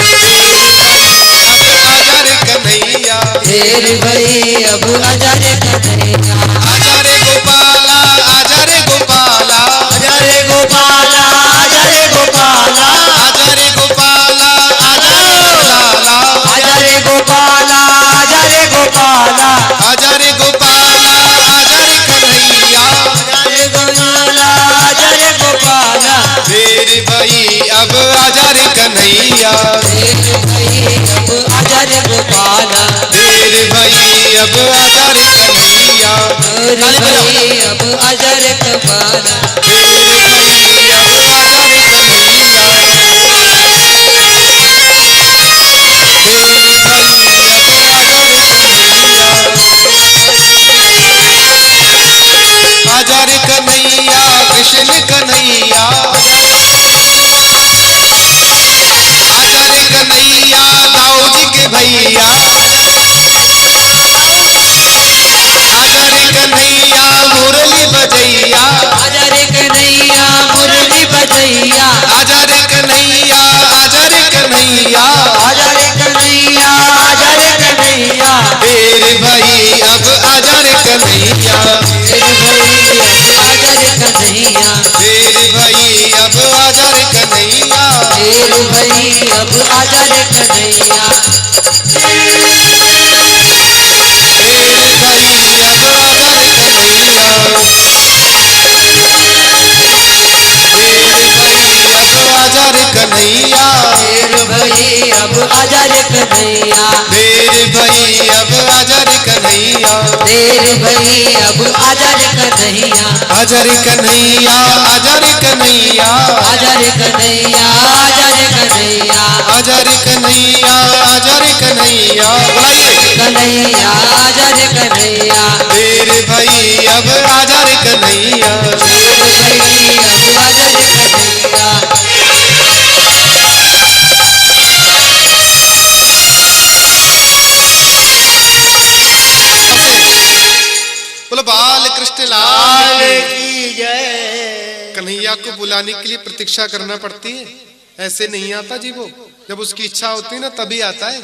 अब आजा रे कन्हैया, मेरे भाई अब आजा रे कन्हैया, आजा रे गोपाला, आजा रे गोपाला, आजा रे गोपाला, आजा रे गोपाला, आजा रे गोपाला, आजा रे गोपाला, आजा रे गोपाला, आजा रे गोपाला, आजा रे गोपाला, आजा रे कन्हैया, आजा रे गोपाला, आजा रे गोपाला, मेरे भाई अब आजा रे कन्हैया, मेरे भाई अब आजा रे गोपाला, मेरे भाई अब आजा रे कन्हैया, मेरे भाई अब आजा रे गोपाला, मेरे भाई अब आजा रे कन्हैया, मेरे भाई अब आजा रे कन्हैया, आजा रे कन्हैया कृष्ण कन्हैया, आजा रे कन्हैया दाऊ जी के भैया, आजा रे कन्हैया मुरली बजैया, आजा रे कन्हैया मुरली बजैया, आजा रे कन्हैया, आजा रे कन्हैया, आजा रे कन्हैया, आजा रे कन्हैया, मेरे भाई अब आजा रे कन्हैया, मेरे भाई अब आजा रे कन्हैया, मेरे भाई अब आजा रे कन्हैया, मेरे भाई अब आजा रे कन्हैया, मेरे भाई अब आजा रे कन्हैया, मेरे भाई अब आजा रे कन्हैया, मेरे भाई अब आजा रे कन्हैया, मेरे भाई अब आजा रे कन्हैया, आजा रे कन्हैया, आजा रे कन्हैया, आजा रे कन्हैया, आजा रे कन्हैया, आजा रे कन्हैया, आजा रे कन्हैया, बुलाइए कन्हैया आजा रे कन्हैया, मेरे भाई अब आजा रे कन्हैया, मेरे भाई अब आजा रे कन्हैया, बोलो बाल कृष्ण लाल की जय। कन्हैया को बुलाने के लिए प्रतीक्षा करना पड़ती है, ऐसे नहीं आता जी वो, जब उसकी इच्छा होती है ना तभी आता है।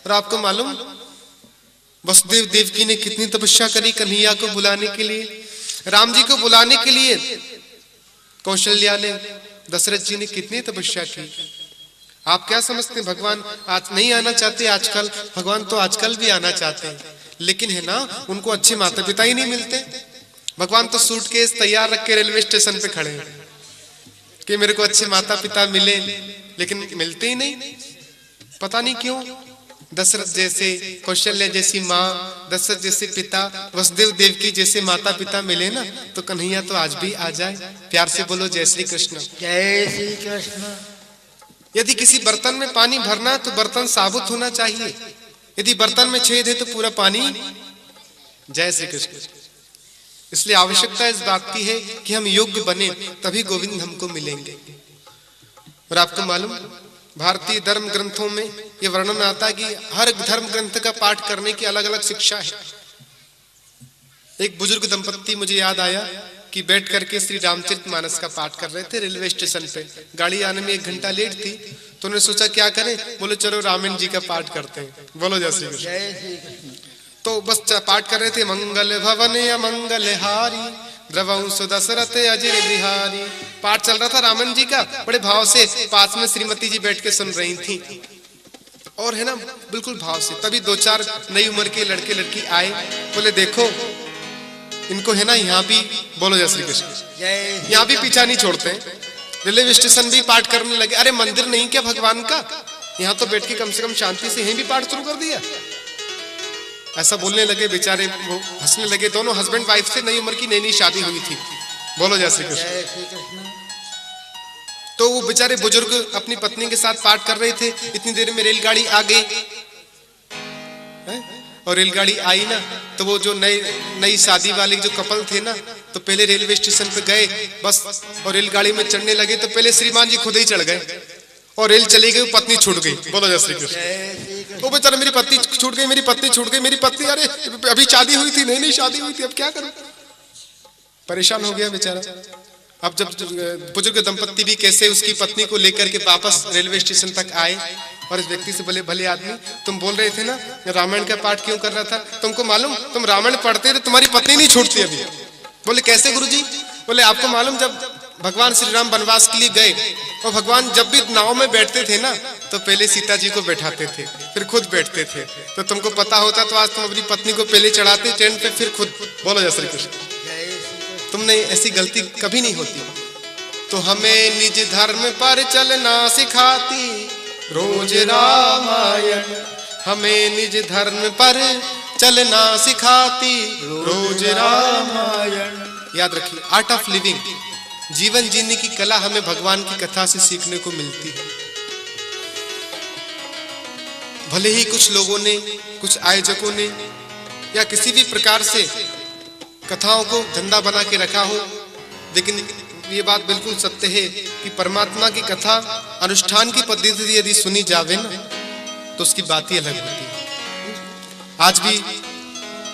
और आपको मालूम वसुदेव देवकी ने कितनी तपस्या करी कन्हैया को बुलाने के लिए, राम जी को बुलाने के लिए कौशल्या ने, दशरथ जी ने कितनी तपस्या की। आप क्या समझते हैं भगवान आज नहीं आना चाहते? आजकल भगवान तो आजकल भी आना चाहते हैं, लेकिन है ना उनको अच्छे माता पिता ही नहीं मिलते। भगवान तो सूटकेस तैयार रख के रेलवे स्टेशन पे खड़े हैं कि मेरे को अच्छे माता पिता मिले, लेकिन मिलते ही नहीं। पता नहीं क्यों। दशरथ जैसे, कौशल्या जैसी माँ, दशरथ जैसे पिता, वसुदेव देवकी जैसे माता पिता मिले ना, तो कन्हैया तो आज भी आ जाए। प्यार से बोलो जय श्री कृष्ण। जय श्री कृष्ण। यदि किसी बर्तन में पानी भरना तो बर्तन साबुत होना चाहिए, यदि बर्तन में छेद है तो पूरा पानी। जय श्री कृष्ण। इसलिए आवश्यकता इस बात की है कि हम योग्य बने, तभी गोविंद हमको मिलेंगे। और आपको मालूम भारतीय धर्म ग्रंथों में यह वर्णन आता है कि हर धर्म ग्रंथ का पाठ करने की अलग अलग शिक्षा है। एक बुजुर्ग दंपत्ति मुझे याद आया कि बैठ करके श्री रामचरितमानस का पाठ कर रहे थे रेलवे स्टेशन पे। गाड़ी आने में 1 घंटा लेट थी, तो उन्होंने सोचा क्या करें, बोले चलो रामायण जी का पाठ करते हैं। बोलो जय श्री कृष्ण। जय श्री कृष्ण। तो बस पाठ कर रहे थे, मंगल भवन अमंगल हारी द्रवंश दशरथ अजिर बिहारी। पाठ चल रहा था रामन जी का, बड़े भाव से। पास में श्रीमती जी बैठ के सुन रही थी, और है ना बिल्कुल भाव से। तभी 2-4 नई उम्र के लड़के लड़की आए, बोले देखो इनको है ना यहाँ भी। बोलो जय श्री कृष्ण। जय यहाँ भी पीछा नहीं छोड़ते। रेलवे स्टेशन भी पाठ करने लगे। अरे मंदिर नहीं क्या भगवान का, यहाँ तो बैठ के कम से कम शांति से यहीं भी पाठ शुरू कर दिया। ऐसा बोलने लगे बेचारे, वो हंसने लगे। दोनों हस्बैंड वाइफ से, नई उम्र की नई नई शादी हुई थी। बोलो जय श्री कृष्ण। जय श्री कृष्ण। तो वो बेचारे बुजुर्ग अपनी पत्नी के साथ पाठ कर रहे थे। इतनी देर में रेलगाड़ी आ गई और रेलगाड़ी आई ना, तो वो जो नई शादी वाले जो कपल थे ना, तो पहले रेलवे स्टेशन पे गए बस, और रेलगाड़ी में चढ़ने लगे तो पहले श्रीमान जी खुद ही चढ़ गए और रेल चली गई, पत्नी छूट गई। बोलो जय श्री कृष्ण। वो बेचारा, मेरी पत्नी छूट गई, मेरी पत्नी छूट गई, मेरी पत्नी, अरे अभी शादी हुई थी, नई शादी हुई थी, अब क्या करूं? परेशान हो गया बेचारा। अब जब बुजुर्ग दंपत्ति भी कैसे उसकी पत्नी को लेकर के वापस रेलवे स्टेशन तक आए, और इस व्यक्ति से बोले, भले आदमी, तुम बोल रहे थे ना रामायण का पाठ क्यों कर रहा था? तुमको मालूम, तुम रामायण पढ़ते थे, तुम्हारी पत्नी नहीं छूटती अभी। बोले कैसे गुरुजी? बोले आपको मालूम, जब भगवान श्री राम वनवास के लिए गए, और भगवान जब भी नाव में बैठते थे ना, तो पहले सीता जी को बैठाते थे, फिर खुद बैठते थे। तो तुमको पता होता तो आज तुम अपनी पत्नी को पहले चढ़ाते ट्रेन पे, फिर खुद। बोलो जय श्री कृष्ण। तुमने ऐसी गलती कभी नहीं होती। तो हमें निज धर्म पर चलना सिखाती रोज रामायण, हमें निज धर्म पर चलना सिखाती रोज रामायण। याद रखिए, आर्ट ऑफ लिविंग, जीवन जीने की कला हमें भगवान की कथा से सीखने को मिलती है। भले ही कुछ लोगों ने, कुछ आयोजकों ने या किसी भी प्रकार से कथाओं को धंधा बना के रखा हो, लेकिन ये बात बिल्कुल सत्य है कि परमात्मा की कथा अनुष्ठान की पद्धति से यदि सुनी जावे ना, तो उसकी बात ही अलग होती है। आज भी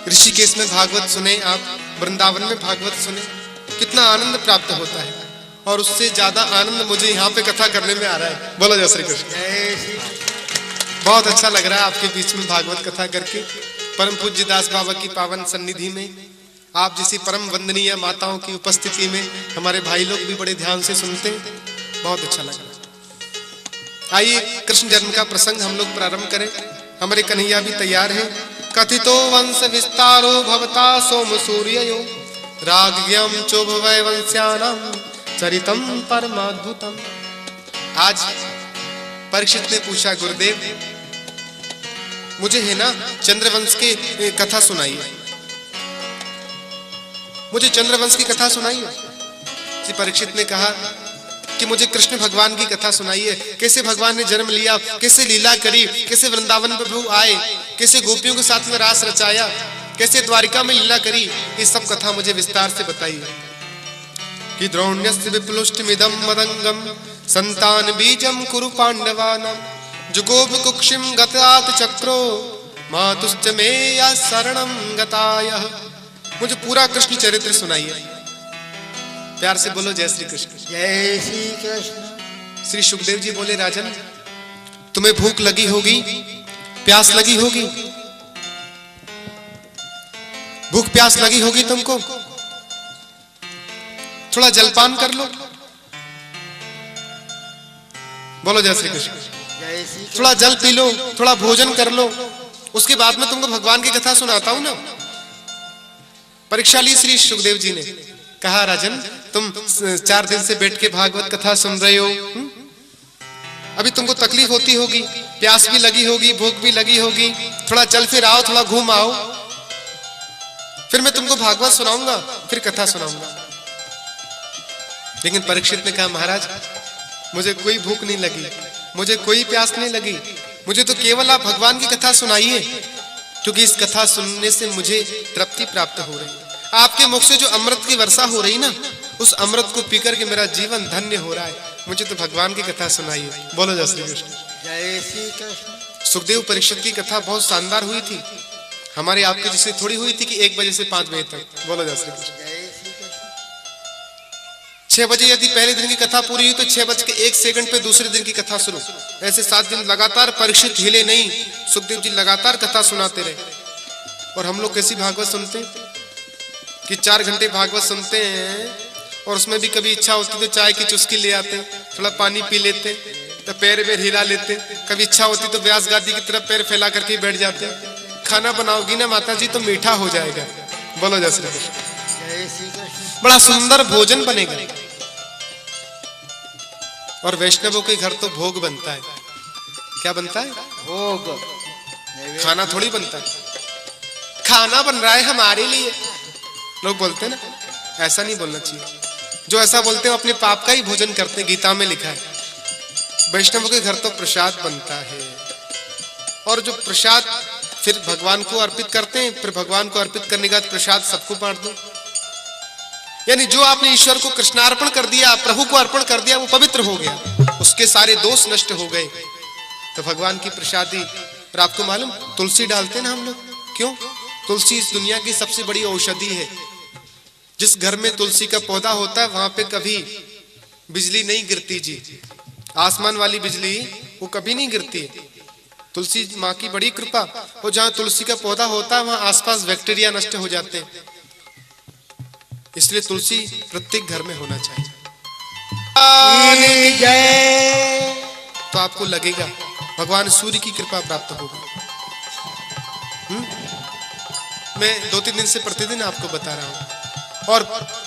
ऋषिकेश में भागवत सुने आप, वृंदावन में भागवत सुने, कितना आनंद प्राप्त होता है। और उससे ज्यादा आनंद मुझे यहाँ पे कथा करने में आ रहा है। बोलो जय श्री कृष्ण। बहुत अच्छा लग रहा है आपके बीच में भागवत कथा करके, परम पूज्य दास बाबा की पावन सन्निधि में, आप जैसी परम वंदनीय माताओं की उपस्थिति में हमारे भाई लोग भी बड़े ध्यान से सुनते हैं। बहुत अच्छा लग रहा है। आइए कृष्ण जन्म का प्रसंग हम लोग प्रारंभ करें। हमारे कन्हैया भी तैयार हैं। कथितो वंश विस्तारो भवता सोम सूर्ययो राग्यम चोभवै वंश्यानां चरितम परमाद्भुतम। आज परीक्षित ने पूछा, गुरुदेव मुझे है ना चंद्रवंश की कथा सुनाइए, मुझे चंद्रवंश की कथा सुनाइए। श्री परीक्षित ने कहा कि मुझे कृष्ण भगवान की कथा सुनाइए, कैसे भगवान ने जन्म लिया, कैसे लीला करी, कैसे वृंदावन में प्रभु आए, कैसे गोपियों के साथ में रास रचाया, कैसे द्वारिका में लीला करी, ये सब कथा मुझे विस्तार से बताइए। कि द्रोण्यस्य विप्लुष्टमिदं मदंगम संतान बीजम कुरु पांडवानां जुगोप कुक्षिम गतात चक्रो मातुश्च मे या शरणं गतायः। मुझे पूरा कृष्ण चरित्र सुनाइए। प्यार से बोलो जय श्री कृष्ण। जय श्री कृष्ण। श्री सुखदेव जी बोले, राजन तुम्हें भूख लगी होगी, प्यास लगी होगी, भूख प्यास लगी होगी तुमको, थोड़ा जलपान कर लो। बोलो जय श्री कृष्ण। जय श्री कृष्ण। थोड़ा जल पी लो, थोड़ा भोजन कर लो, उसके बाद में तुमको भगवान की कथा सुनाता हूं ना। परीक्षा ली श्री सुखदेव जी ने, कहा राजन तुम 4 दिन से बैठ के भागवत कथा सुन रहे हो, अभी तुमको तकलीफ होती होगी, प्यास भी लगी होगी, भूख भी लगी होगी, थोड़ा चल फिर आओ, थोड़ा घूम आओ, फिर मैं तुमको भागवत सुनाऊंगा, फिर कथा सुनाऊंगा। लेकिन परीक्षित ने कहा, महाराज मुझे कोई भूख नहीं लगी, मुझे कोई प्यास नहीं लगी, मुझे तो केवल आप भगवान की कथा सुनाइए, क्योंकि इस कथा सुनने से मुझे तृप्ति प्राप्त हो रही है। आपके मुख से जो अमृत की वर्षा हो रही ना, उस अमृत को पीकर के मेरा जीवन धन्य हो रहा है, मुझे तो भगवान की कथा सुनाइए। बोलो जय श्री कृष्ण। जय श्री कृष्ण। सुखदेव परीक्षित की कथा बहुत शानदार हुई थी, हमारे आपके जैसे थोड़ी हुई थी कि 1 बजे से 5 बजे तक। बोलो जय श्री कृष्ण। जय श्री कृष्ण। 6 बजे यदि पहले दिन की कथा पूरी हुई तो 6:01 पे दूसरे दिन की कथा शुरू। ऐसे 7 दिन लगातार परीक्षित हिले नहीं, सुखदेव जी लगातार कथा सुनाते रहे। और हम लोग कैसी भागवत सुनते हैं कि 4 घंटे भागवत सुनते हैं, और उसमें भी कभी इच्छा होती तो चाय की चुस्की ले आते, थोड़ा पानी पी लेते, तो पैर में हिला लेते, कभी इच्छा होती तो व्यास गादी की तरफ पैर फैला करके बैठ जाते। खाना बनाओगी ना माता जी तो मीठा हो जाएगा। बोलो जय श्री कृष्ण। जय श्री कृष्ण। बड़ा सुंदर भोजन बनेगा। और वैष्णवों के घर तो भोग बनता है। क्या बनता है? भोग। खाना थोड़ी बनता है। खाना बन रहा है हमारे लिए। लोग बोलते हैं ना, ऐसा नहीं बोलना चाहिए। जो ऐसा बोलते हैं अपने पाप का ही भोजन करते हैं। गीता में लिखा है वैष्णव के घर तो प्रसाद बनता है, और जो प्रसाद फिर भगवान को अर्पित करते हैं, फिर भगवान को अर्पित करने के बाद प्रसाद सबको बांट दो। यानी जो आपने ईश्वर को कृष्णार्पण कर दिया, प्रभु को अर्पण कर दिया, वो पवित्र हो गया, उसके सारे दोष नष्ट हो गए। तो भगवान की प्रसादी। और आपको मालूम तुलसी डालते हैं ना हम लोग, क्यों? तुलसी इस दुनिया की सबसे बड़ी औषधि है। जिस घर में तुलसी का पौधा होता है वहां पे कभी बिजली नहीं गिरती जी, आसमान वाली बिजली वो कभी नहीं गिरती। तुलसी माँ की बड़ी कृपा। और जहाँ तुलसी का पौधा होता है वहां आसपास बैक्टीरिया नष्ट हो जाते हैं। इसलिए तुलसी प्रत्येक घर में होना चाहिए। जय। तो आपको लगेगा भगवान सूर्य की कृपा प्राप्त होगी। मैं 2-3 दिन से प्रतिदिन आपको बता रहा हूं। और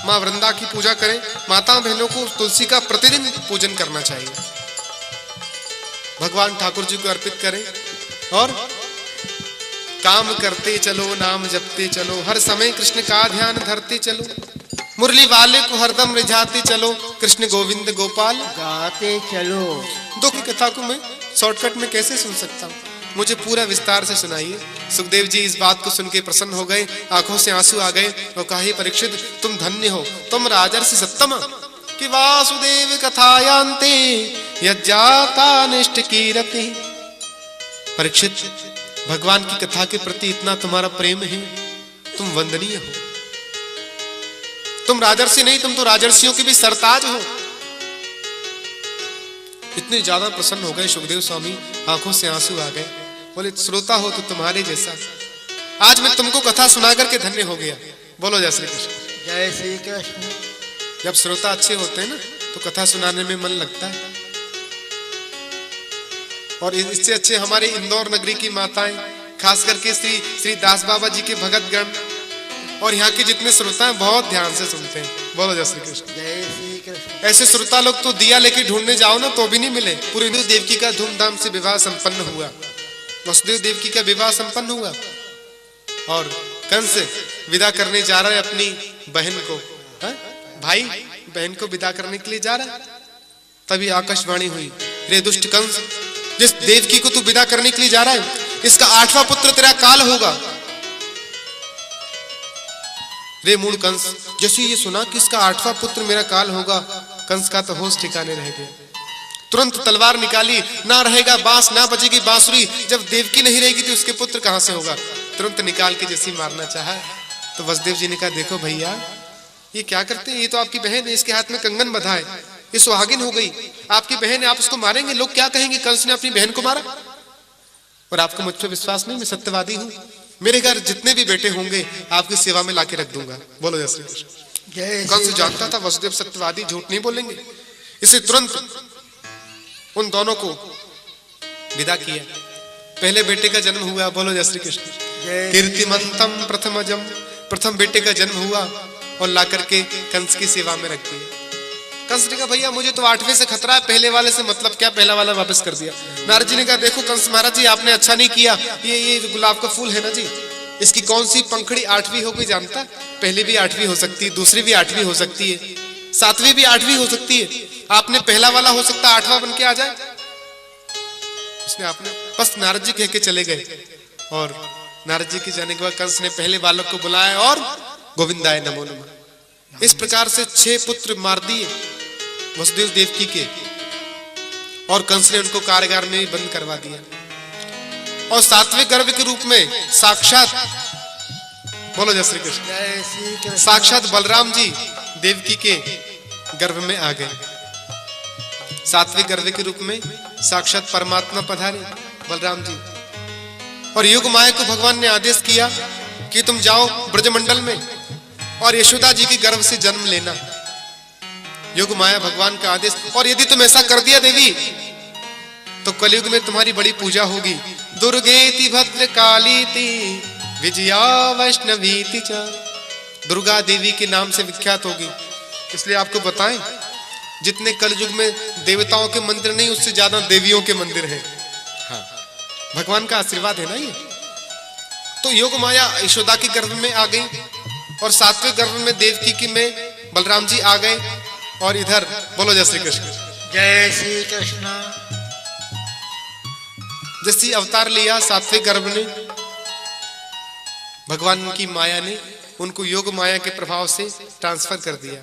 माँ वृंदा की पूजा करें। माता बहनों को तुलसी का प्रतिदिन पूजन करना चाहिए। भगवान ठाकुर जी को अर्पित करें और काम करते चलो, नाम जपते चलो, हर समय कृष्ण का ध्यान धरते चलो, मुरली वाले को हरदम रिझाते चलो, कृष्ण गोविंद गोपाल गाते चलो। दो की कथा को मैं शॉर्टकट में कैसे सुन सकता हूँ? मुझे पूरा विस्तार से सुनाइए। सुखदेव जी इस बात को सुन के प्रसन्न हो गए, आंखों से आंसू आ गए और कहा, हे परीक्षित, तुम धन्य हो, तुम राजर्षि सत्तम कि वासुदेव कथायांते यज्जाता निष्ठ कीरति। परीक्षित, भगवान की कथा के प्रति इतना तुम्हारा प्रेम है, तुम वंदनीय हो। तुम राजर्षि नहीं, तुम तो राजर्षियों के भी सरताज हो। इतने ज्यादा प्रसन्न हो गए सुखदेव स्वामी, आंखों से आंसू आ गए। बोले, श्रोता हो तो तुम्हारे जैसा, आज मैं तुमको कथा सुना करके धन्य हो गया। बोलो जय श्री कृष्ण। जय श्री कृष्ण। जब श्रोता अच्छे होते हैं ना तो कथा सुनाने में मन लगता है। और इससे अच्छे हमारे इंदौर नगरी की माताएं, खास करके श्री दास बाबा जी के भगत गण और यहाँ के जितने श्रोता हैं बहुत ध्यान से सुनते हैं। बोलो जय श्री कृष्ण। जय श्री कृष्ण। ऐसे श्रोता लोग तो दिया लेके ढूंढने जाओ ना तो भी नहीं मिले। पूरी देवकी का धूमधाम से विवाह संपन्न हुआ, वसुदेव देवकी का विवाह संपन्न हुआ और कंस विदा करने जा रहा है अपनी बहन को। भाई बहन को विदा करने के लिए जा रहा है, तभी आकाशवाणी हुई, रे दुष्ट कंस, जिस देवकी को तू विदा करने के लिए जा रहा है, इसका 8वां पुत्र तेरा काल होगा। रे मूढ़ कंस, जैसे ये सुना कि इसका 8वां पुत्र मेरा काल होगा, कंस का तो होश ठिकाने रह गया। तुरंत तलवार निकाली, ना रहेगा बांस, ना बजेगी बांसुरी। जब देवकी नहीं रहेगी तो उसके पुत्र कहां से होगा? तुरंत निकाल के जैसे मारना चाहा तो वसुदेव जी ने कहा, देखो भैया ये क्या करते हैं, ये तो आपकी बहन है, इसके हाथ में कंगन बंधा है, ये सुहागिन हो गई, आपकी बहन है, आप उसको मारेंगे, लोग क्या कहेंगे कंस ने अपनी बहन को मारा। और आपको मुझ पर विश्वास नहीं, मैं सत्यवादी हूँ, मेरे घर जितने भी बेटे होंगे आपकी सेवा में लाके रख दूंगा। बोलो जय श्री कृष्ण। कंस जानता था वसुदेव सत्यवादी, झूठ नहीं बोलेंगे, इसे तुरंत उन दोनों को विदा किया। पहले बेटे का जन्म हुआ। बोलो जय श्री कृष्ण। कीर्तिमंतम प्रथमजम, प्रथम बेटे का जन्म हुआ और ला करके कंस की सेवा में रख दिया। कंस ने कहा, भैया मुझे तो 8वें से खतरा है, पहले वाले से मतलब क्या, पहला वाला वापस कर दिया। नारद जी ने कहा, देखो कंस महाराज जी आपने अच्छा नहीं किया, ये गुलाब का फूल है ना जी, इसकी कौन सी पंखड़ी 8वीं हो गई जानता? पहली भी 8वीं हो सकती है, दूसरी भी 8वीं हो सकती है, 7वीं भी 8वीं हो सकती है। आपने पहला वाला हो सकता 8वां बन के आ जाए। इसने आपने बस नारद जी कह के चले गए। और नारद जी के जाने के बाद कंस ने पहले बालक को बुलाया और गोविंदाय नमो नमः। इस प्रकार से 6 पुत्र मार दिए वसुदेव देवकी के, और कंस ने उनको कारागार में बंद करवा दिया। और 7वें गर्भ के रूप में साक्षात, बोलो जय श्री कृष्ण, साक्षात बलराम जी देवकी के गर्भ में आ गए। 7वें गर्भ के रूप में साक्षात परमात्मा पधारे बलराम जी। और युग माया को भगवान ने आदेश किया कि तुम जाओ ब्रजमंडल में और यशोदा जी के गर्भ से जन्म लेना। युग माया भगवान का आदेश। और यदि तुम ऐसा कर दिया देवी तो कलयुग में तुम्हारी बड़ी पूजा होगी। दुर्गेति भद्रकालीति विजया वैष्णवीति च, दुर्गा देवी के नाम से विख्यात होगी। इसलिए आपको बताएं, जितने कलयुग में देवताओं के मंदिर नहीं, उससे ज्यादा देवियों के मंदिर हैं। हाँ, भगवान का आशीर्वाद है ना ये। तो योग माया यशोदा के गर्भ में आ गई और सातवें गर्भ में देवकी की में बलराम जी आ गए। और इधर बोलो जय श्री कृष्ण। जय श्री कृष्ण। जैसी अवतार लिया सातवें गर्भ ने, भगवान की माया ने उनको योग माया के प्रभाव से ट्रांसफर कर दिया।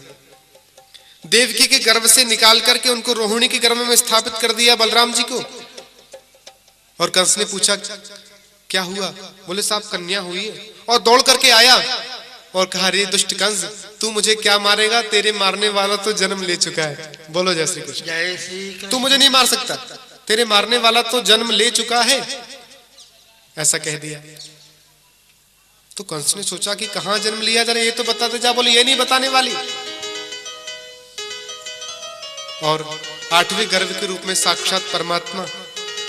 देवकी के गर्भ से निकाल करके उनको रोहिणी के गर्भ में स्थापित कर दिया बलराम जी को। और कंस ने पूछा क्या हुआ? बोले साहब कन्या हुई है। और दौड़ करके आया और कहा रे दुष्ट कंस, तू मुझे क्या मारेगा? तेरे मारने वाला तो जन्म ले चुका है। बोलो जय श्री कृष्ण। जय श्री कृष्ण। तू मुझे नहीं मार सकता, तेरे मारने वाला तो जन्म ले चुका है, ऐसा कह दिया। तो कंस ने सोचा कि कहां जन्म लिया, जरा ये तो बताते जा। बोले ये नहीं बताने वाली। और आठवें गर्भ के रूप में साक्षात परमात्मा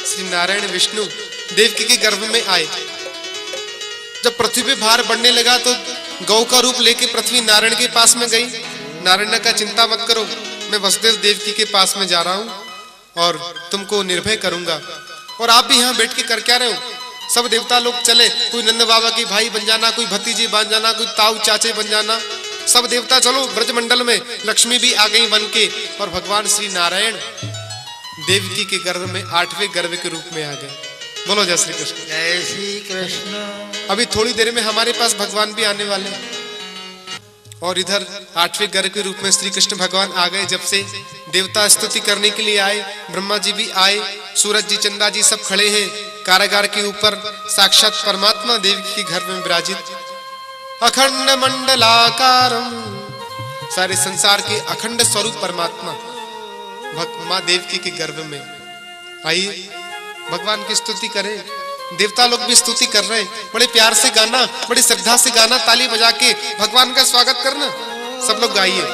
श्री नारायण विष्णु देवकी के गर्भ में आए। जब पृथ्वी पे भार बढ़ने लगा तो गौ का रूप लेके पृथ्वी नारायण के पास में गई। नारायण ने कहा चिंता मत करो, मैं वसुदेव देवकी के पास में जा रहा हूं और तुमको निर्भय करूंगा। और आप भी यहाँ बैठ के कर क्या रहे हो? सब देवता लोग चले, कोई नंद बाबा की भाई बन जाना, कोई भतीजी बन जाना, कोई ताऊ चाचे बन जाना, सब देवता चलो ब्रजमंडल में। लक्ष्मी भी आ गई बन के और भगवान श्री नारायण देवकी के गर्भ में आठवें गर्भ के रूप में आ गए। बोलो जय श्री कृष्ण। जय श्री कृष्ण। अभी थोड़ी देर में हमारे पास भगवान भी आने वाले हैं। और इधर आठवें गर्भ के रूप में श्री कृष्ण भगवान आ गए। जब से देवता स्तुति करने के लिए आए, ब्रह्मा जी भी आए, सूरज जी चंदा जी सब खड़े हैं। कारागार के ऊपर साक्षात परमात्मा देवकी के घर में विराजित अखंड मंडलाकारम, सारे संसार के अखंड स्वरूप परमात्मा मां देवकी के गर्भ में। आइए भगवान की स्तुति करें। देवता लोग भी स्तुति कर रहे हैं। बड़े प्यार से गाना, बड़ी श्रद्धा से गाना, ताली बजा के भगवान का स्वागत करना। सब लोग गाइए।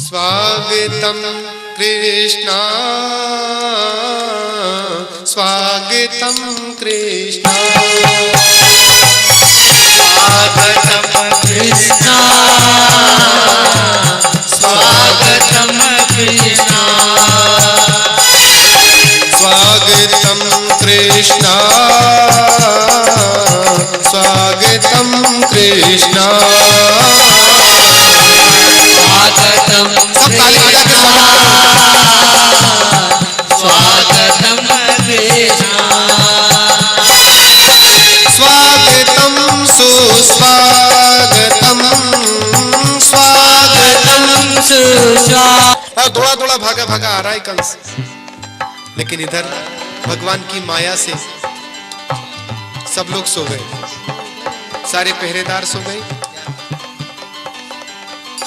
स्वागतम कृष्णा, स्वागतम कृष्णा, स्वागतम कृष्णा, स्वागतम कृष्णा, स्वागतम कृष्णा, स्वागतम कृष्णा, स्वागतम सब ताली बजा के स्वागतम कृष्णा, स्वागतम सुस्वागतम, स्वागतम सुस्वागतम। और थोड़ा थोड़ा भागा भागा आ रहा है कंस। लेकिन इधर भगवान की माया से सब लोग सो गए। सारे पहरेदार सो गए,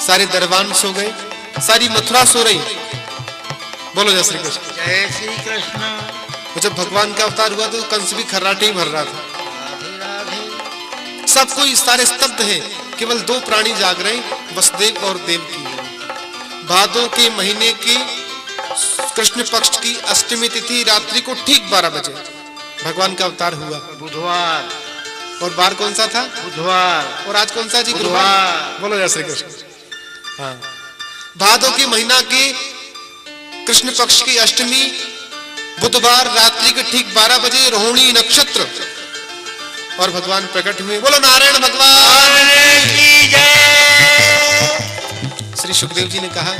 सारे दरबान सो गए, सारी मथुरा सो रही। बोलो जय श्री कृष्ण। जय श्री कृष्ण। तो जब भगवान का अवतार हुआ तो कंस भी खर्राटे ही भर रहा था। राधे राधे। सब कोई सारे स्तब्ध है। केवल दो प्राणी जाग रहे, वसुदेव और देवकी। भादों के महीने की कृष्ण पक्ष की अष्टमी तिथि रात्रि को ठीक 12 बजे भगवान का अवतार हुआ। बुधवार। और बार कौन सा था? बुधवार। और आज कौन सा जी? गुरुवार। बोलो जय श्री कृष्ण। हाँ, भादों के महीना के कृष्ण पक्ष की अष्टमी बुधवार रात्रि के ठीक 12 बजे रोहिणी नक्षत्र और भगवान प्रकट हुए। बोलो नारायण भगवान की जय। श्री सुखदेव जी ने कहा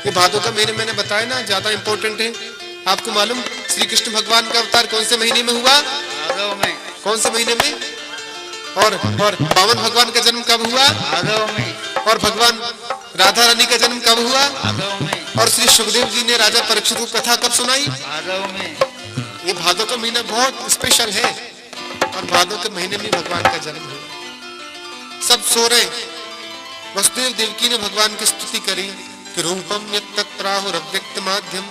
ये भादों का महीने मैंने बताया ना ज्यादा इंपॉर्टेंट है। आपको मालूम श्री कृष्ण भगवान का अवतार कौन से महीने में हुआ? भादव में। कौन से महीने में? और बावन भगवान का जन्म कब हुआ? भादव में। और भगवान राधा रानी का जन्म कब हुआ? भादव में। और श्री सुखदेव जी ने राजा परीक्षित को कथा कब सुनाई? भादव में। ये भादों का महीना बहुत स्पेशल है और भादों के महीने में भगवान का जन्म हुआ। सब सो रहे। वसुदेव देवकी ने भगवान की स्तुति करी कि रूपम यत्तत्राहुरव्यक्त माध्यम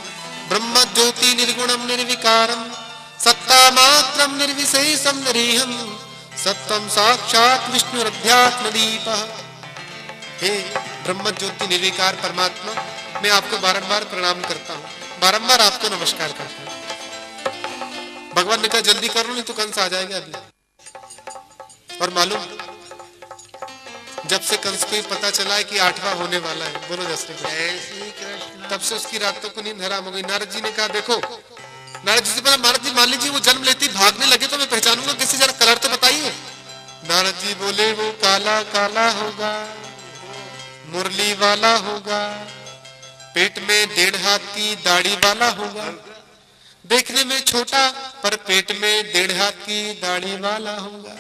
ब्रह्म ज्योति निर्गुणम निर्विकारम सत्ता मात्रम निर्विशेषम नरीहम सत्वम साक्षात विष्णुरध्यात्म दीपः। हे ब्रह्म ज्योति निर्विकार परमात्मा, मैं आपको बारंबार प्रणाम करता हूँ, बारंबार आपको नमस्कार करता हूँ। भगवान ने कहा जल्दी कर लो नहीं तो कंस आ जाएगा अभी। और मालूम जब से कंस को पता चला है कि 8वां होने वाला है, बोलो जय श्री कृष्ण, जय श्री कृष्ण। तब से उसकी रातों को नींद हराम हो गई। नारद जी ने कहा देखो, नारद जी से बोला महाराज जी मान लीजिए वो जन्म लेती भागने लगे तो मैं पहचानूंगा किसी, जरा कलर तो बताइए। नारद जी बोले वो काला काला होगा, मुरली वाला होगा, पेट में 1.5 हाथ की दाढ़ी वाला होगा, देखने में छोटा पर पेट में 1.5 हाथ की दाढ़ी वाला होगा,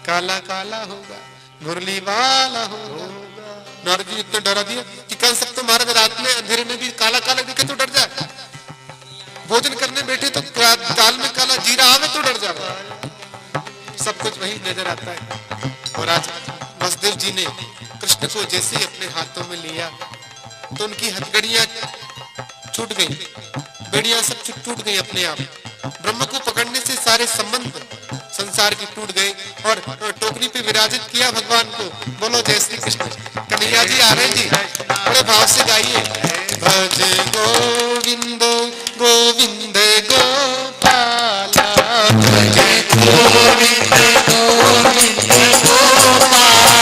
काला काला होगा, मुरली वाला होगा। नारद जी इतना डरा दिया कि कह सकते तो महाराज रात में अंधेरे में भी काला काला दिखे तो डर जाए, भोजन करने बैठे तो दाल में काला जीरा आवे तो डर जाए। सब कुछ वही नजर आता है। और आज वसुदेव जी ने कृष्ण को जैसे ही अपने हाथों में लिया तो उनकी हथकड़ियां छूट गई, बेड़ियां सब टूट गई अपने आप। ब्रह्म को पकड़ने से सारे संबंध संसार के टूट गए और टोकरी पे विराजित किया भगवान को। बोलो जय श्री कृष्ण। कन्हैया जी आ रहे जी, बड़े भाव से गाइए। भज गोविंद गोविंद गोपाला, भज गोविंद गोविंद गोपाला,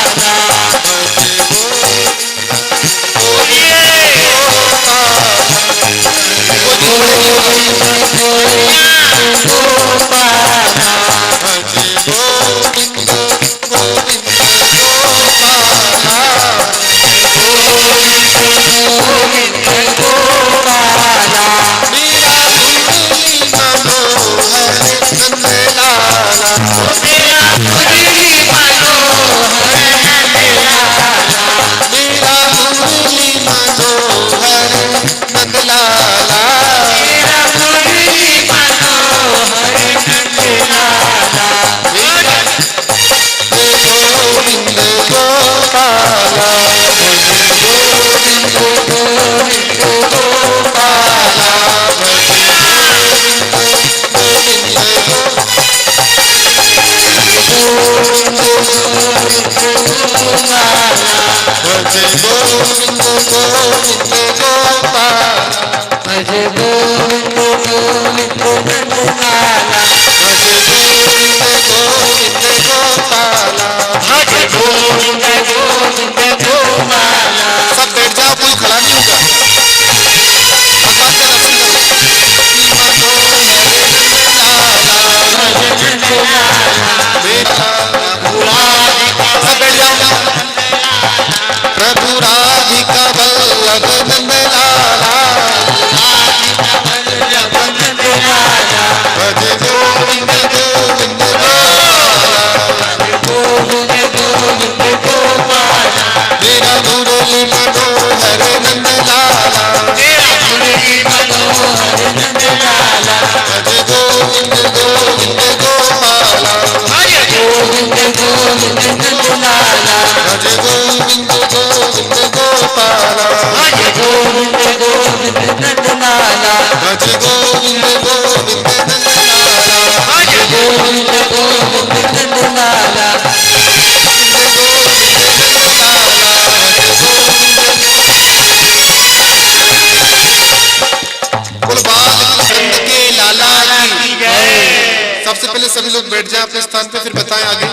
सबसे पहले सभी लोग बैठ जाएं अपने स्थान पे, फिर बताएं आगे।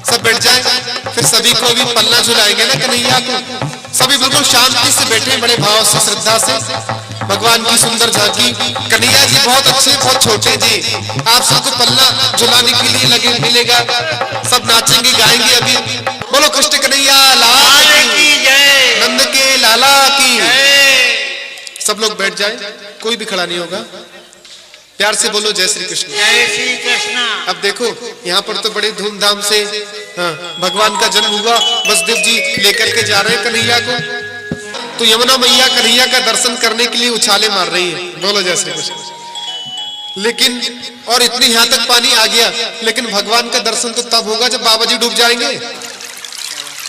सब बैठ जाएं, फिर सभी को भी पल्ला झुलाएंगे ना कन्हैया को। सभी बिल्कुल शांति से बैठे, बड़े भाव से श्रद्धा से भगवान की सुंदर झांकी। कन्हैया जी बहुत अच्छे बहुत छोटे जी, आप सबको पल्ला झुलाने के लिए लगे मिलेगा। सब नाचेंगे गाएंगे अभी। बोलो कृष्ण कन्हैया लाल की जय, नंद के लाला की। सब लोग बैठ जाएं, कोई भी खड़ा नहीं होगा। प्यार से बोलो जय श्री कृष्ण। जय श्री कृष्ण। अब देखो यहाँ पर तो बड़े धूमधाम से भगवान का जन्म हुआ। वसुदेव जी लेकर के जा रहे हैं कन्हैया को, तो यमुना मैया कन्हैया का दर्शन करने के लिए उछाले मार रही है। बोलो जय श्री कृष्ण। लेकिन और इतनी यहाँ तक पानी आ गया, लेकिन भगवान का दर्शन तो तब होगा जब बाबा जी डूब जाएंगे।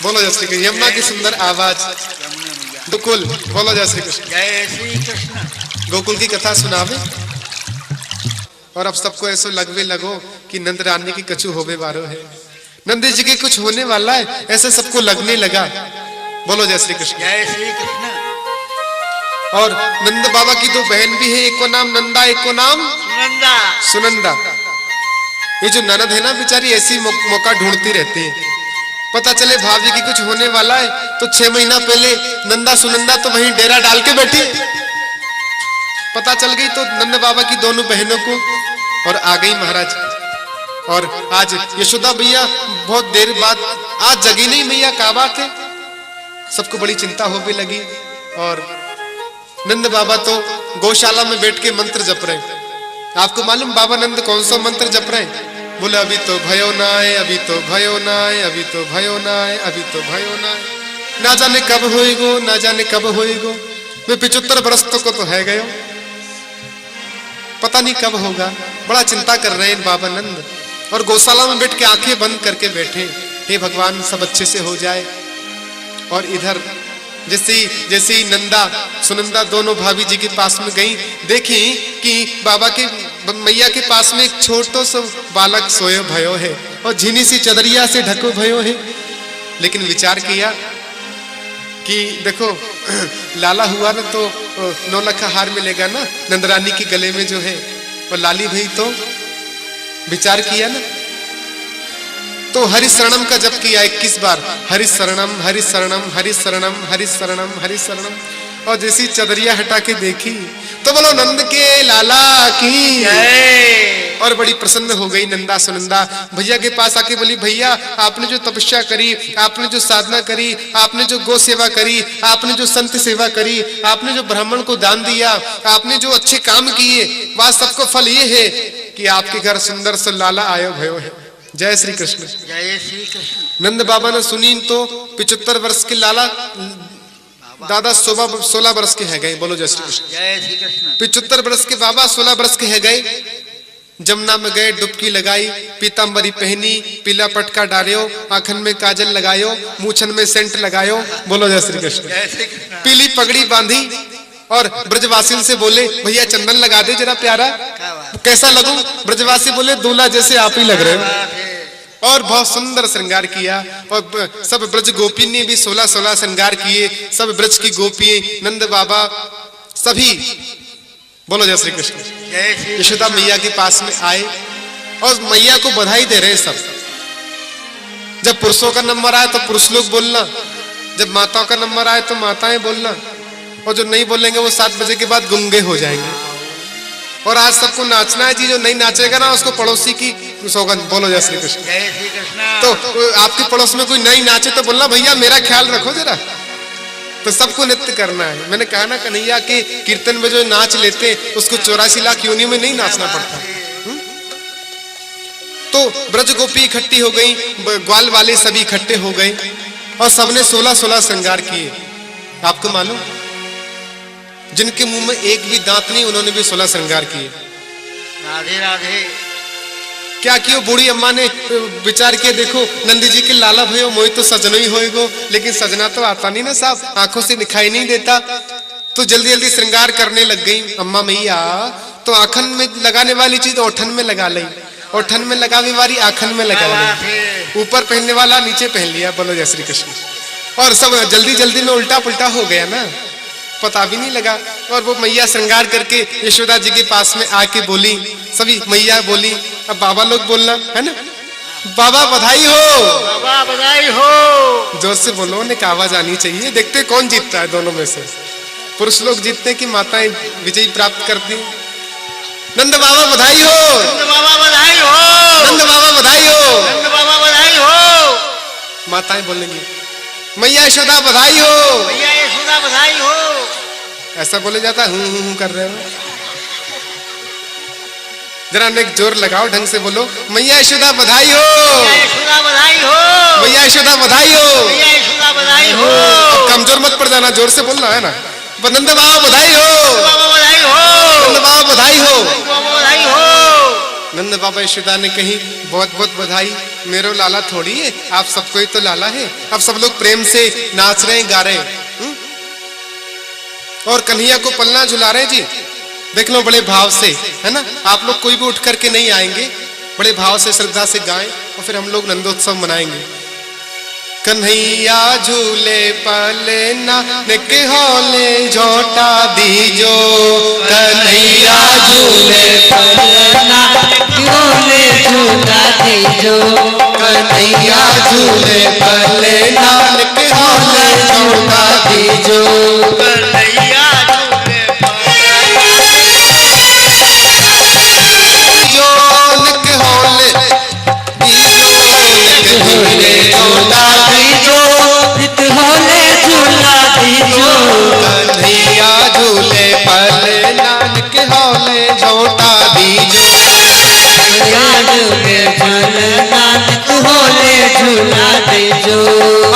बोलो जय श्री कृष्ण। यमुना की सुंदर आवाज गोकुल। बोलो जय श्री कृष्ण। जय श्री कृष्ण। गोकुल की कथा सुनावे और अब सबको ऐसा लगवे लगो कि नंद रानी की कछु होवे वारो है, नंदी जी के कुछ होने वाला है, ऐसे सबको लगने लगा। बोलो जय श्री कृष्ण। जय श्री कृष्ण। और नंद बाबा की 2 बहन भी है, एक को नाम नंदा, एक को नाम सुनंदा। सुनंदा। ये जो ननद है ना बेचारी ऐसी मौका ढूंढती रहती है। पता चले भाभी की कुछ होने वाला है तो 6 महीना पहले नंदा सुनंदा तो वहीं डेरा डाल के बैठी। पता चल गई तो नंद बाबा की दोनों बहनों को और आ गई महाराज। और आज यशोदा भैया बहुत देर बाद आज जगी नहीं मैया, क्या बात है। सबको बड़ी चिंता हो भी लगी और नंद बाबा तो गौशाला में बैठ के मंत्र जप रहे। आपको मालूम बाबा नंद कौन सा मंत्र जप रहे? बोले अभी तो भयो ना है, अभी तो भयो ना है, अभी तो भयो ना है, अभी तो भयो ना है। ना जाने कब होएगो, ना जाने कब होएगो। वे 75 बरस तो को तो है गयो, पता नहीं कब होगा। बड़ा चिंता कर रहे हैं बाबा नंद और गौशाला में बैठ के आंखें बंद करके बैठे, हे भगवान सब अच्छे से हो जाए। और इधर जैसी नंदा सुनंदा दोनों भाभी जी के पास में गई, देखी कि बाबा के मैया के पास में एक छोटो सा बालक सोयो भयो है और झीनी सी चदरिया से ढको भयो है। लेकिन विचार किया कि देखो लाला हुआ ना तो 9 लाख का हार मिलेगा ना नंदरानी के गले में जो है, और लाली भाई तो विचार किया ना तो हरि शरणम का जप किया 21 बार, हरि शरणम हरि शरणम हरि शरणम हरि शरणम हरि शरणम। और जैसी चदरिया हटा के देखी तो बोलो नंद के लाला की। और बड़ी प्रसन्न हो गई नंदा सुनंदा। भैया के पास आके बोली भैया आपने जो तपस्या करी, आपने जो साधना करी, आपने जो गौ सेवा करी, आपने जो संत सेवा करी, आपने जो ब्राह्मण को दान दिया, आपने जो अच्छे काम किए, वह सबको फल ये है कि आपके घर सुंदर सा लाला आयो भयो है। जय श्री कृष्ण। जय श्री कृष्ण। नंद बाबा ने सुनी तो 75 वर्ष के लाला दादा 16 वर्ष के है गए। बोलो जय श्री कृष्ण। जय श्री कृष्ण। 75 वर्ष के बाबा 16 वर्ष के है गए। जमुना में गए, डुबकी लगाई, पीतांबरी पहनी, पीला पटका डालियो, आंखन में काजल लगायो, मूछन में सेंट लगायो। बोलो जय श्री कृष्ण। जय श्री कृष्ण। पीली पगड़ी बांधी और ब्रजवासी से बोले भैया चंदन लगा दे जरा प्यारा, कैसा लगूं? ब्रजवासी बोले दूल्हा जैसे आप ही लग रहे हो। और बहुत सुंदर श्रृंगार किया और सब ब्रज गोपी ने भी 16 श्रृंगार किए। सब ब्रज की गोपियां, नंद बाबा सभी। बोलो जय श्री कृष्ण। यशोदा मैया के पास में आए और मैया को बधाई दे रहे सब। जब पुरुषों का नंबर आए तो पुरुष लोग बोलना, जब माताओं का नंबर आए तो माताएं बोलना, और जो नहीं बोलेंगे वो 7 बजे के बाद गुंगे हो जाएंगे। और आज सबको नाचना है जी, जो नहीं नाचेगा ना उसको पड़ोसी की सौगंध। बोलो जय श्री कृष्ण। जय श्री कृष्ण। तो आपके पड़ोस में कोई नहीं नाचे तो बोलना भैया मेरा ख्याल रखो जरा। तो सबको नृत्य करना है। मैंने कहा ना कन्हैया के कीर्तन में जो नाच लेते उसको 84 लाख योनियों में नहीं नाचना पड़ता। तो ब्रज गोपी इकट्ठी हो गई, ग्वाल वाले सभी इकट्ठे हो गए और सबने 16 श्रृंगार किए। आपको मालूम जिनके मुंह में एक भी दांत नहीं उन्होंने भी 16 श्रृंगार किए। राधे राधे। क्या कियो बूढ़ी अम्मा ने विचार किया, देखो नंदी जी के लाला भयो मोई तो सजनो ही होएगो, लेकिन सजना तो आता नहीं ना साहब, आंखों से दिखाई नहीं देता। तो जल्दी जल्दी श्रृंगार करने लग गई अम्मा मैया। तो आंखन में लगाने वाली चीज ओठन में लगा ली, ओठन में लगाने वाली आंखन में लगा ली, ऊपर पहनने वाला नीचे पहन लिया। बोलो जय श्री कृष्ण। और सब जल्दी जल्दी में उल्टा पुल्टा हो गया ना, पता भी नहीं लगा। और वो मैया श्रृंगार करके यशोदा जी के पास में आके बोली, सभी मैया बोली, अब बाबा लोग बोलना है ना, बाबा बधाई हो, बाबा बधाई हो। जोर से बोलो, उन्हें आवाज आनी चाहिए। देखते कौन जीतता है दोनों में से। पुरुष लोग जीतते हैं कि माताएं विजयी प्राप्त करती। नंद बाबा बधाई हो, नंद बाबा बधाई हो, नंद बाबा बधाई हो, नंद बाबा बधाई हो। माताएं बोलेंगी मैया यशोदा बधाई हो, मैया यशोदा बधाई हो। ऐसा बोले जाता हूं कर रहे हो। जरा नेक जोर लगाओ, ढंग से बोलो, मैया यशोदा बधाई हो, मैया यशोदा बधाई हो, मैया यशोदा बधाई हो। मैया यशोदा बधाई हो। अब कमजोर मत पड़ जाना, जोर से बोलना है ना। नंद बाबा बधाई हो, बाबा बधाई हो, नंद बाबा बधाई हो। बाबा बधाई हो। नंद बाबा यशोदा ने कही बहुत बहुत बधाई, मेरो लाला थोड़ी है, आप सबको ही तो लाला है। अब सब लोग प्रेम से नाच रहे गा रहे और कन्हैया को पलना झुला रहे जी। देख लो बड़े भाव से, है ना। आप लोग कोई भी उठ करके नहीं आएंगे, बड़े भाव से श्रद्धा से गाएं और फिर हम लोग नंदोत्सव मनाएंगे। कन्हैया झूले पलना निक होले झोटा दीजो, कन्हैया झूले पलना झूले झूला दीजो, कन्हैया झूले पले नानक होले झूला दीजो कन्हैया झूले जो निक होले झूले झूला दीजो नित होले झूला दीजो कन्हैया झूले पले नानक होले झोटा दीजो कन्हैया झूले पले नानक होले झूला दीजो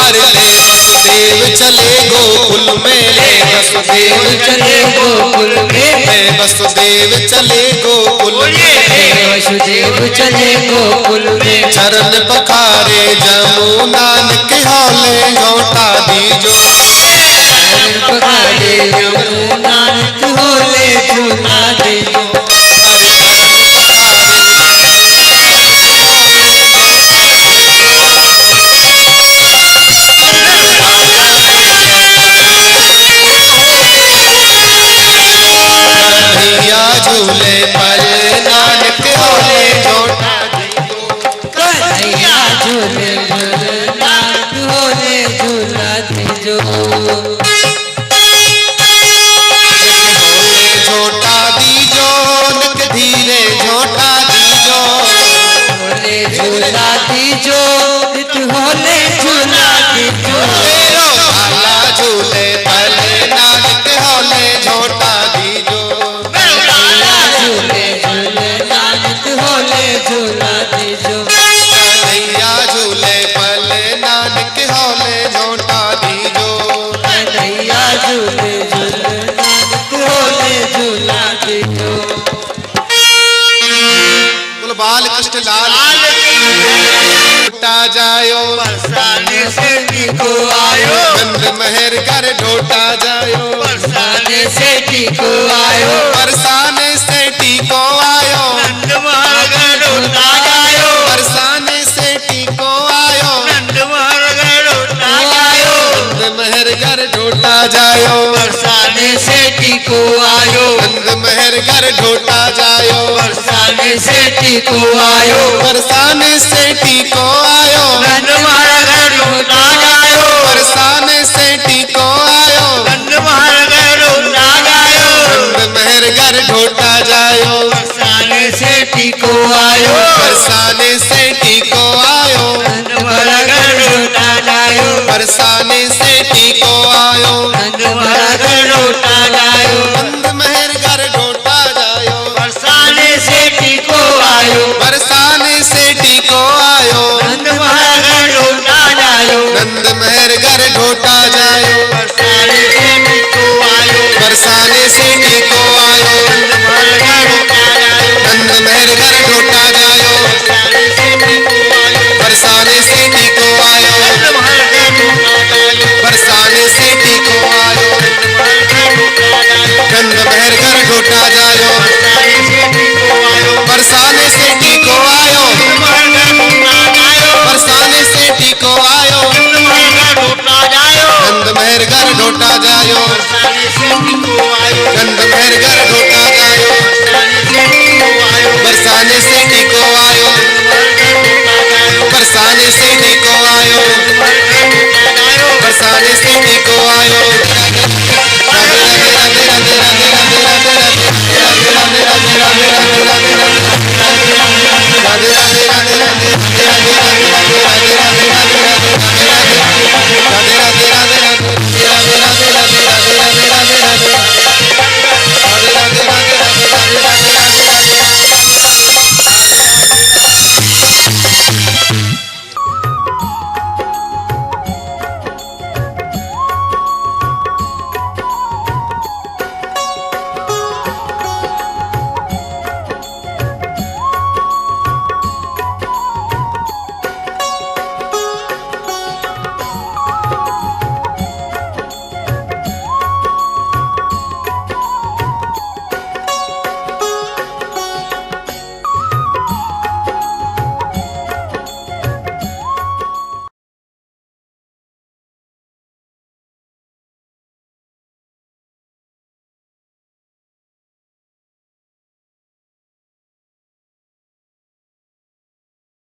अरे ले वसुदेव चले गोकुल में ले वसुदेव चले गोकुल में वसुदेव चले गोकुल में वसुदेव चले गोकुल में चरण पखारे जमुना के होले झोटा दीजो पकारे यमुना होले झूला दीजो कन्हैया झूले पर नानक होले झोटा दीजो कन्हैया झूले नानक होले झूला दीजो झोटा दीजो नक धीरे झोटा दीजो होले झूला दीजो नित होले झूला दीजो मेरो भाला झूले पले नानक होले झोटा दीजो कन्हैया झूले नानक होले झूला दीजो कन्हैया झूले पले नानक होले झोटा दीजो कन्हैया झूले नानक होले झूला दीजो बोलो बाल कृष्ण लाल ढोटा जायो बरसाने से टीको आयो नंद महर कर ढोटा जायो बरसाने से टीको आयो बरसाने से टीको आयो नंद महाराज ढोटा गायो बरसाने से टीको आयो नंद महाराज ढोटा गायो नंद महर कर ढोटा जायो बरसाने से टीको आयो नंद महर कर ढोटा जायो बरसाने से टीको आयो बरसाने से टीको आयो नंद महाराज ढोटा गायो बरसाने से टीको आयो नंद महाराज ढोटा गायो नंद महर कर ढोटा जायो बरसाने से टीको आयो बरसाने से टीको आयो नंद महाराज ढोटा गायो बरसाने से टीको आयो नंद महाराज ढोटा गायो नंद महर कर ढोटा जायो बरसाने से टीको आयो बरसाने से टीको आयो नंद महाराज ढोटा गायो नंद महर कर ढोटा जायो बरसाने से टीको आयो बरसाने से टीको आयो नंद महाराज ढोटा गायो नंद महर कर ढोटा जायो बरसाने से टीको आयो बरसाने से टीको आयो नंद महाराज ढोटा गायो बरसाने से टीको आयो बरसाने से टीको आयो नंद महर कर ढोटा जायो नंद महर कर ढोटा जायो बरसाने से टीको आयो बरसाने से टीको आयो बरसाने से